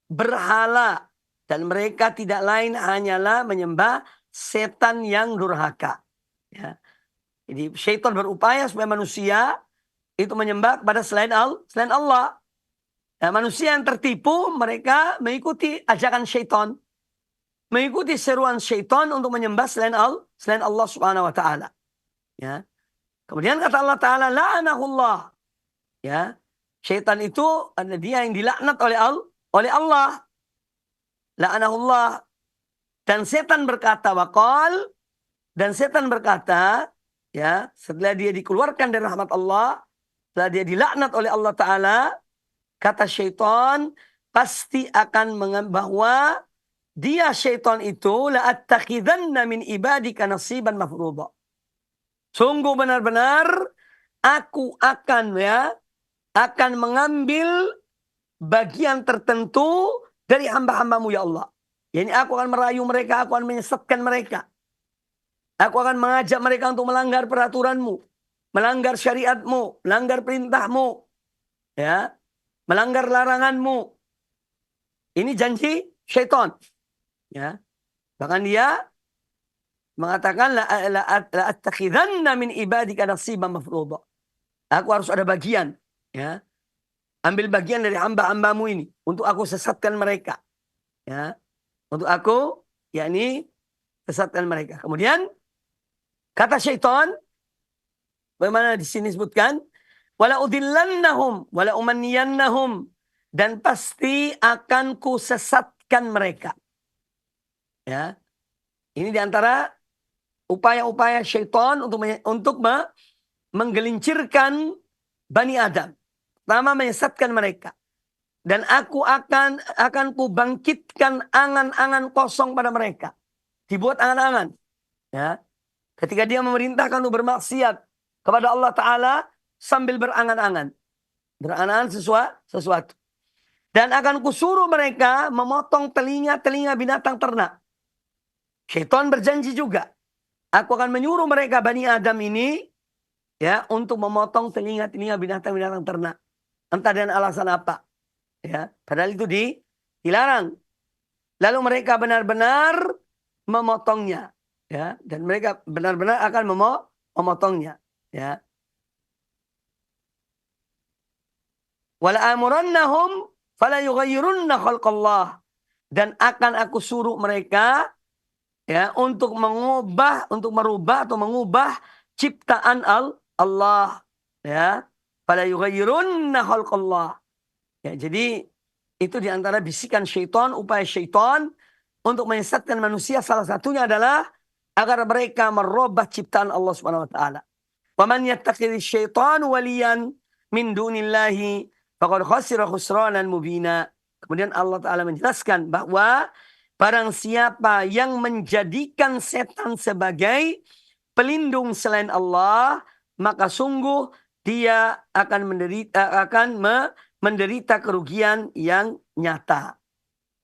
berhala. Dan mereka tidak lain hanyalah menyembah setan yang durhaka. Ya. Jadi syaitan berupaya supaya manusia itu menyembah kepada selain Allah. Nah, manusia yang tertipu, mereka mengikuti ajakan syaitan, mengikuti seruan syaitan untuk menyembah selain Allah Subhanahu wa taala. Ya. Kemudian kata Allah Taala, la'anahullah. Ya. Syaitan itu ada dia yang dilaknat oleh Allah. La'anahullah. Dan setan berkata, dan setan berkata, ya, setelah dia dikeluarkan dari rahmat Allah, setelah dia dilaknat oleh Allah Ta'ala, kata syaitan pasti akan bahwa dia syaitan itu la'attakhidanna min ibadika nasiban mafruḍa. Sungguh benar-benar aku akan mengambil bagian tertentu dari hamba-hambamu, ya Allah. Yani aku akan merayu mereka, aku akan menyesatkan mereka. Aku akan mengajak mereka untuk melanggar peraturanmu, melanggar syariatmu, melanggar perintahmu, ya, melanggar laranganmu. Ini janji syaitan. Ya. Bahkan dia mengatakan la'attakhidanna min ibadika nasiban mafruḍa. Aku harus ada bagian, ya. Ambil bagian dari hamba-hambamu ini untuk aku sesatkan mereka. Ya. Untuk aku, yakni sesatkan mereka. Kemudian kata syaitan, bagaimana di sini disebutkan, wala udhillannahum wala umanniyannahum, dan pasti akan ku sesatkan mereka. Ya. Ini diantara upaya-upaya syaitan untuk menggelincirkan Bani Adam. Pertama, menyesatkan mereka. Dan aku akan kubangkitkan angan-angan kosong pada mereka. Dibuat angan-angan. Ya. Ketika dia memerintahkan untuk bermaksiat kepada Allah Ta'ala sambil berangan-angan. Berangan-angan sesuatu. Dan akan kusuruh mereka memotong telinga-telinga binatang ternak. Syaitan berjanji juga. Aku akan menyuruh mereka Bani Adam ini ya untuk memotong telinga-telinga binatang-binatang ternak. Entah dengan alasan apa. Ya, padahal itu dilarang. Lalu mereka benar-benar memotongnya. Ya, dan mereka benar-benar akan memotongnya. Ya. Wala amurannahum fala yughayyirunna khalqallah. Dan akan aku suruh mereka ya untuk merubah atau mengubah ciptaan Allah ya. Fala yughayyirunna khalqallah. Ya, jadi itu diantara bisikan syaitan, upaya syaitan untuk menyesatkan manusia. Salah satunya adalah agar mereka merubah ciptaan Allah Subhanahu wa taala. Wa man yattakhidhi syaitan waliyan min dunillahi faqad khasira khusranan mubina. Kemudian Allah Ta'ala menjelaskan bahwa barang siapa yang menjadikan setan sebagai pelindung selain Allah, maka sungguh dia akan menderita kerugian yang nyata.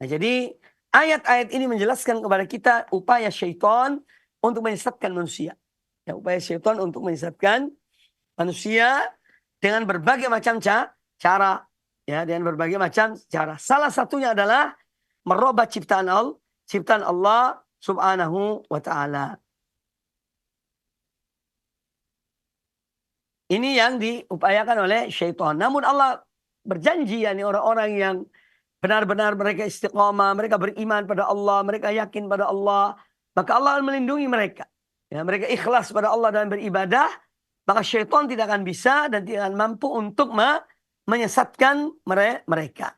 Nah, jadi ayat-ayat ini menjelaskan kepada kita upaya syaitan untuk menyesatkan manusia. Ya, upaya syaitan untuk menyesatkan manusia dengan berbagai macam cara. Ya, dengan berbagai macam cara. Salah satunya adalah merubah ciptaan Allah Subhanahu wa taala. Ini yang diupayakan oleh syaitan. Namun Allah berjanji yakni orang-orang yang benar-benar mereka istiqamah, mereka beriman pada Allah, mereka yakin pada Allah, maka Allah akan melindungi mereka. Ya, mereka ikhlas pada Allah dan beribadah, maka syaitan tidak akan bisa dan tidak akan mampu untuk menyesatkan mereka.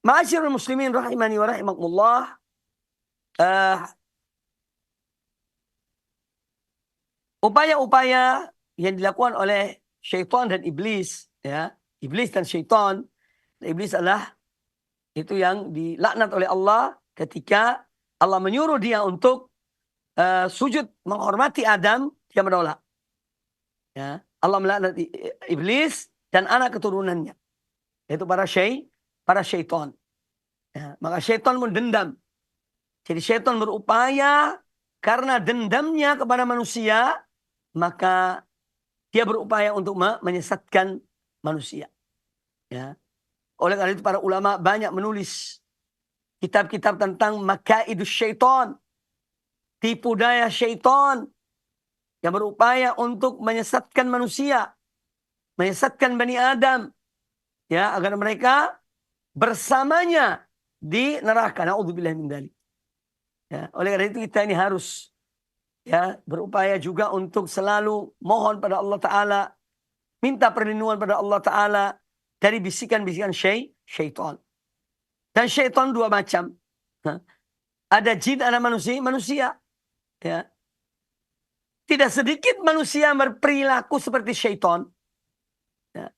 Ma'asyiral muslimin rahimani wa rahimakumullah. Upaya-upaya yang dilakukan oleh syaitan dan iblis, ya, iblis dan syaitan. Iblis adalah itu yang dilaknat oleh Allah ketika Allah menyuruh dia untuk sujud menghormati Adam, dia menolak. Ya, Allah melaknat iblis dan anak keturunannya, yaitu para syaitan. Ya, maka syaitan pun dendam. Jadi syaitan berupaya karena dendamnya kepada manusia, maka dia berupaya untuk menyesatkan manusia. Ya. Oleh karena itu para ulama banyak menulis kitab-kitab tentang makaidus syaitan, tipu daya syaitan yang berupaya untuk menyesatkan manusia, menyesatkan Bani Adam, ya, agar mereka bersamanya di neraka. Na'udzubillah min dzalik. Ya, oleh karena itu kita ini harus ya berupaya juga untuk selalu mohon pada Allah Ta'ala, minta perlindungan pada Allah Ta'ala dari bisikan-bisikan syaitan. Dan syaitan dua macam. Ada jin, ada manusia. Ya. Tidak sedikit manusia berperilaku seperti syaitan. Ya.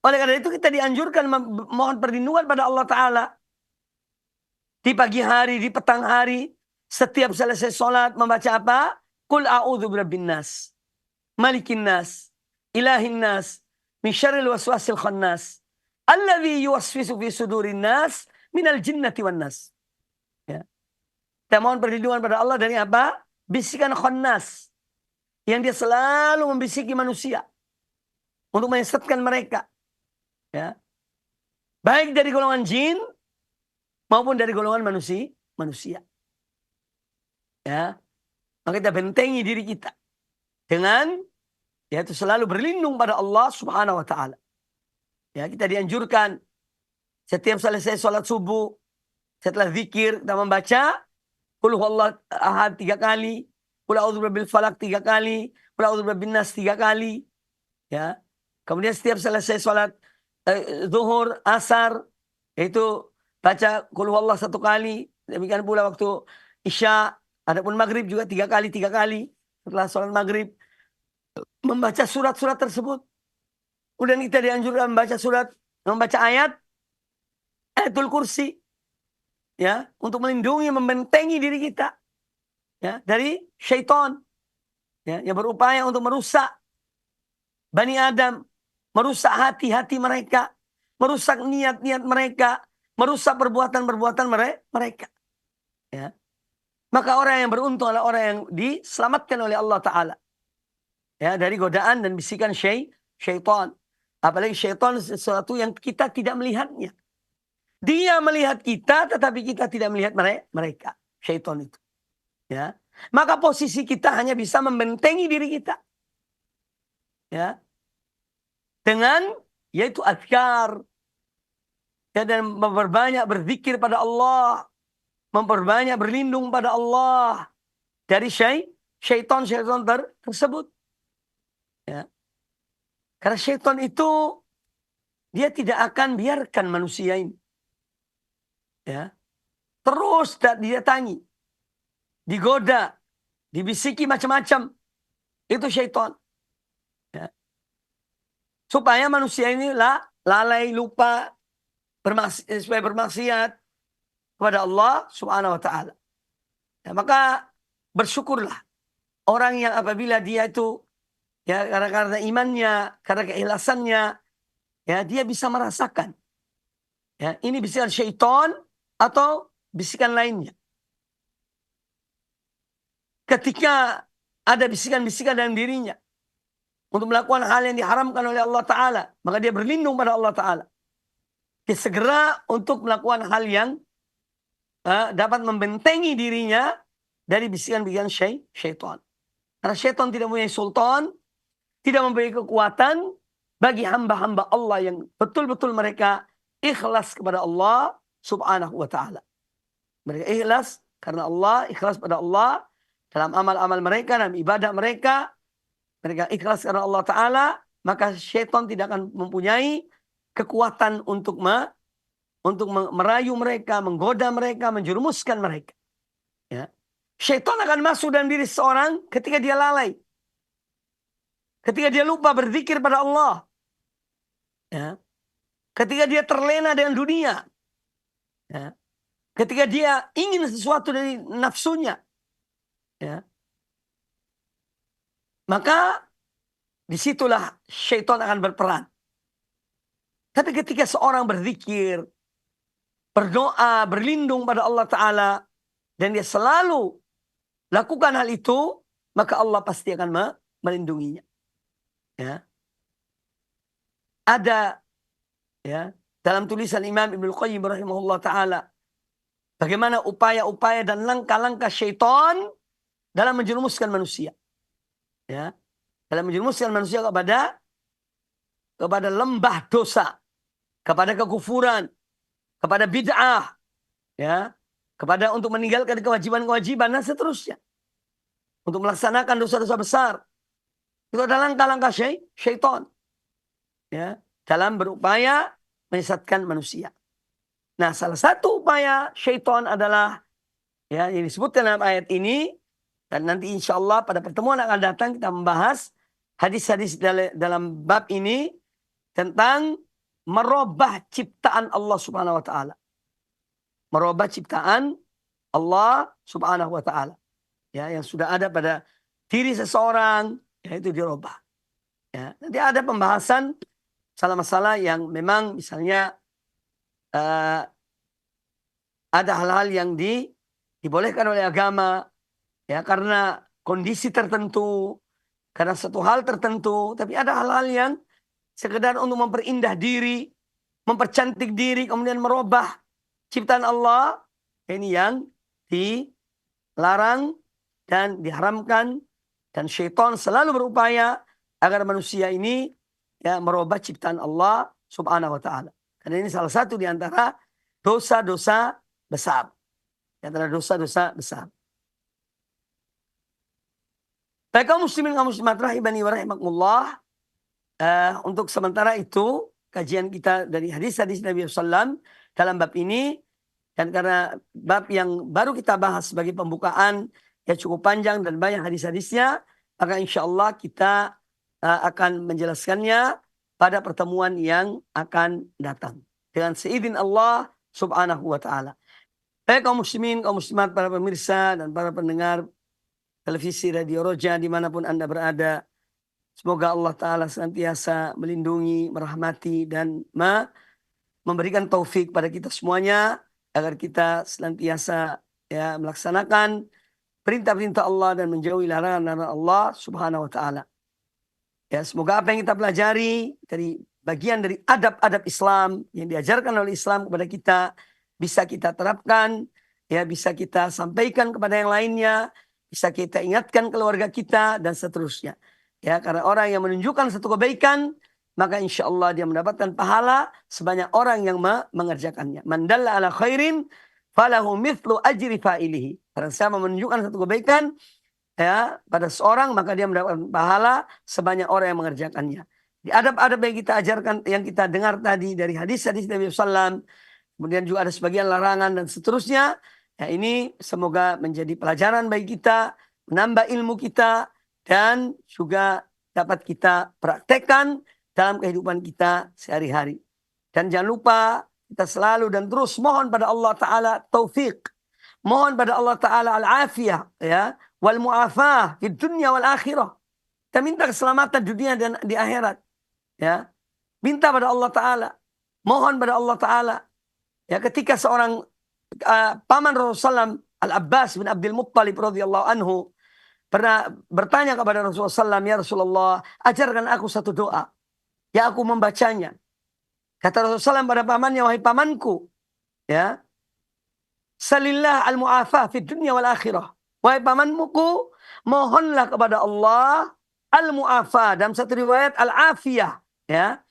Oleh karena itu kita dianjurkan mohon perlindungan pada Allah Ta'ala. Di pagi hari, di petang hari, setiap selesai sholat membaca apa? Qul a'udzu birabbin nas, malikin nas, ilahin nas, min syarril waswasil khannas, alladzi yuwaswisu fi sudurin nas minal jinnati wan nas. Ya. Kita mohon perlindungan pada Allah dari apa? Bisikan khannas, yang dia selalu membisiki manusia untuk menyesatkan mereka. Ya. Baik dari golongan jin maupun dari golongan manusia. Ya. Maka kita bentengi diri kita dengan yaitu selalu berlindung pada Allah Subhanahu wa taala. Ya, kita dianjurkan setiap selesai sholat subuh, setelah zikir kita membaca Qul huwallahu ahad 3 kali, Qul a'udzu birabbil falaq 3 kali, Qul a'udzu birabbin nas 3 kali. Ya. Kemudian setiap selesai sholat zuhur, asar, itu baca qul huwallah 1 kali. Demikian pula waktu isya, adapun maghrib juga 3 kali, 3 kali setelah sholat maghrib membaca surat-surat tersebut. Kemudian kita dianjurkan membaca ayatul kursi, ya, untuk melindungi, membentengi diri kita, ya, dari syaitan, ya, yang berupaya untuk merusak Bani Adam, merusak hati-hati mereka, merusak niat-niat mereka, merusak perbuatan-perbuatan mereka. Ya. Maka orang yang beruntung adalah orang yang diselamatkan oleh Allah Ta'ala, ya, dari godaan dan bisikan syaitan. Apalagi syaitan sesuatu yang kita tidak melihatnya. Dia melihat kita, tetapi kita tidak melihat mereka. Syaitan itu. Ya. Maka posisi kita hanya bisa membentengi diri kita. Ya. Dengan, yaitu azkar. Ya, dan memperbanyak berzikir pada Allah. Memperbanyak berlindung pada Allah. Dari syaitan tersebut. Ya. Karena syaitan itu, dia tidak akan biarkan manusia ini, ya, terus didatangi, digoda, dibisiki macam-macam. Itu syaitan. Ya. Supaya manusia ini lalai, lupa, supaya bermaksiat kepada Allah Subhanahu wa Ta'ala. Ya, maka bersyukurlah orang yang apabila dia itu, ya, karena imannya, karena keikhlasannya, ya, dia bisa merasakan, ya, ini bisikan syaitan atau bisikan lainnya. Ketika ada bisikan-bisikan dalam dirinya untuk melakukan hal yang diharamkan oleh Allah Ta'ala, maka dia berlindung pada Allah Ta'ala. Dia segera untuk melakukan hal yang dapat membentengi dirinya dari bisikan-bisikan syaitan. Karena syaitan tidak mempunyai sultan, tidak mempunyai kekuatan bagi hamba-hamba Allah yang betul-betul mereka ikhlas kepada Allah Subhanahu wa Ta'ala. Mereka ikhlas karena Allah, ikhlas pada Allah dalam amal-amal mereka, dalam ibadah mereka. Mereka ikhlas karena Allah Ta'ala, maka syaitan tidak akan mempunyai kekuatan untuk merayu mereka, menggoda mereka, menjerumuskan mereka. Ya. Syaitan akan masuk dalam diri seorang ketika dia lalai. Ketika dia lupa berzikir pada Allah. Ya. Ketika dia terlena dengan dunia. Ya. Ketika dia ingin sesuatu dari nafsunya. Ya. Maka disitulah syaitan akan berperan. Tapi ketika seorang berzikir, berdoa, berlindung pada Allah Ta'ala, dan dia selalu lakukan hal itu, maka Allah pasti akan melindunginya. Ya. Ada, ya, dalam tulisan Imam Ibnu Qayyim rahimahullah Ta'ala, bagaimana upaya-upaya dan langkah-langkah syaitan dalam menjerumuskan manusia. Ya. Dalam menjerumuskan manusia kepada lembah dosa, kepada kekufuran, kepada bid'ah, ya, kepada untuk meninggalkan kewajiban-kewajiban dan seterusnya, untuk melaksanakan dosa-dosa besar. Itu adalah langkah-langkah syaitan, ya, dalam berupaya menyesatkan manusia. Nah, salah satu upaya syaitan adalah, ya, yang disebutkan dalam ayat ini, dan nanti insya Allah pada pertemuan akan datang kita membahas hadis-hadis dalam bab ini tentang merubah ciptaan Allah Subhanahu wa Ta'ala. Merubah ciptaan Allah Subhanahu wa Ta'ala. Ya, yang sudah ada pada diri seseorang, ya, itu dirubah. Ya, nanti ada pembahasan masalah-masalah yang memang misalnya ada hal-hal yang dibolehkan oleh agama, ya, karena kondisi tertentu, karena satu hal tertentu. Tapi ada hal-hal yang sekedar untuk memperindah diri, mempercantik diri, kemudian merubah ciptaan Allah. Ini yang dilarang dan diharamkan. Dan syaitan selalu berupaya agar manusia ini, ya, merubah ciptaan Allah Subhanahu wa Ta'ala. Karena ini salah satu di antara dosa-dosa besar. Di antara dosa-dosa besar. Baik kaum muslimin, kaum muslimat rahimani wa rahimakumullah. Untuk sementara itu kajian kita dari hadis-hadis Nabi SAW dalam bab ini. Dan karena bab yang baru kita bahas sebagai pembukaan ya cukup panjang dan banyak hadis-hadisnya, maka insya Allah kita akan menjelaskannya pada pertemuan yang akan datang. Dengan seizin Allah subhanahu wa ta'ala. Baik kaum muslimin, kaum muslimat, para pemirsa dan para pendengar televisi Radio Roja dimanapun Anda berada. Semoga Allah Ta'ala senantiasa melindungi, merahmati dan memberikan taufik pada kita semuanya. Agar kita senantiasa ya melaksanakan perintah-perintah Allah dan menjauhi larangan-larangan Allah subhanahu wa ta'ala. Ya, semoga apa yang kita pelajari dari bagian dari adab-adab Islam yang diajarkan oleh Islam kepada kita bisa kita terapkan, ya bisa kita sampaikan kepada yang lainnya, bisa kita ingatkan keluarga kita dan seterusnya. Ya, karena orang yang menunjukkan satu kebaikan, maka insya Allah dia mendapatkan pahala sebanyak orang yang mengerjakannya. Man dalla ala khairin falahu mithlu ajri fa'ilihi. Karena siapa menunjukkan satu kebaikan ya pada seorang, maka dia mendapatkan pahala sebanyak orang yang mengerjakannya. Di adab-adab yang kita ajarkan, yang kita dengar tadi dari hadis-hadis Nabi SAW, kemudian juga ada sebagian larangan dan seterusnya. Ya, ini semoga menjadi pelajaran bagi kita, menambah ilmu kita, dan juga dapat kita praktekkan dalam kehidupan kita sehari-hari. Dan jangan lupa kita selalu dan terus mohon pada Allah Ta'ala taufik. Mohon pada Allah Ta'ala al-afiyah. Ya, wal mu'afah di dunia wal akhirah. Kita minta keselamatan dunia dan di akhirat. Ya, minta pada Allah Ta'ala. Mohon pada Allah Ta'ala. Ya, ketika seorang paman Rasulullah Al-Abbas bin Abdul Muttalib radhiyallahu anhu pernah bertanya kepada Rasulullah SAW, ya Rasulullah, ajarkan aku satu doa. Ya aku membacanya. Kata Rasulullah SAW pada pamannya, wahai pamanku, ya, salillah al-mu'afah fi dunia wal akhirah. Wahai pamanku, mohonlah kepada Allah al-mu'afah, dalam satu riwayat al-afiyah, ya,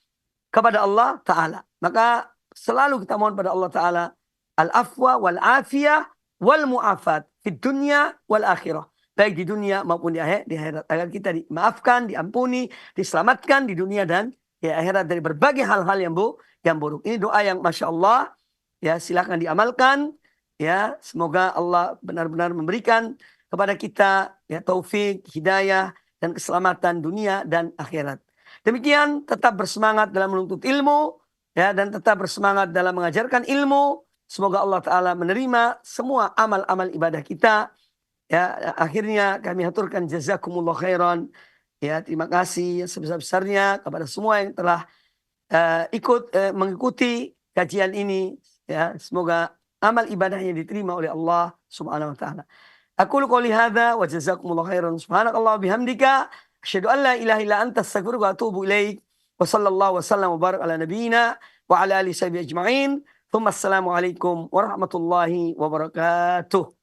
kepada Allah Ta'ala. Maka selalu kita mohon pada Allah Ta'ala al-afwa wal-afiyah wal-mu'afat fi dunia wal akhirah. Baik di dunia maupun di akhirat. Agar kita dimaafkan, diampuni, diselamatkan di dunia dan di akhirat dari berbagai hal-hal yang buruk. Ini doa yang Masya Allah. Ya, silakan diamalkan. Ya, semoga Allah benar-benar memberikan kepada kita ya taufik, hidayah, dan keselamatan dunia dan akhirat. Demikian, tetap bersemangat dalam menuntut ilmu. Ya, dan tetap bersemangat dalam mengajarkan ilmu. Semoga Allah Ta'ala menerima semua amal-amal ibadah kita. Ya, akhirnya kami haturkan jazakumullah khairan. Ya, terima kasih sebesar-besarnya kepada semua yang telah mengikuti kajian ini. Ya, semoga amal ibadahnya diterima oleh Allah Subhanahu wa taala. Aku qouli hadza wa jazakumullah khairan. Subhanakallah bihamdika asyhadu an la ilaha illa anta astaghfiruka wa atubu ilaik. Wa sallallahu wasallam wa barak ala nabiyyina wa ala alihi ajma'in. Assalamualaikum warahmatullahi wabarakatuh.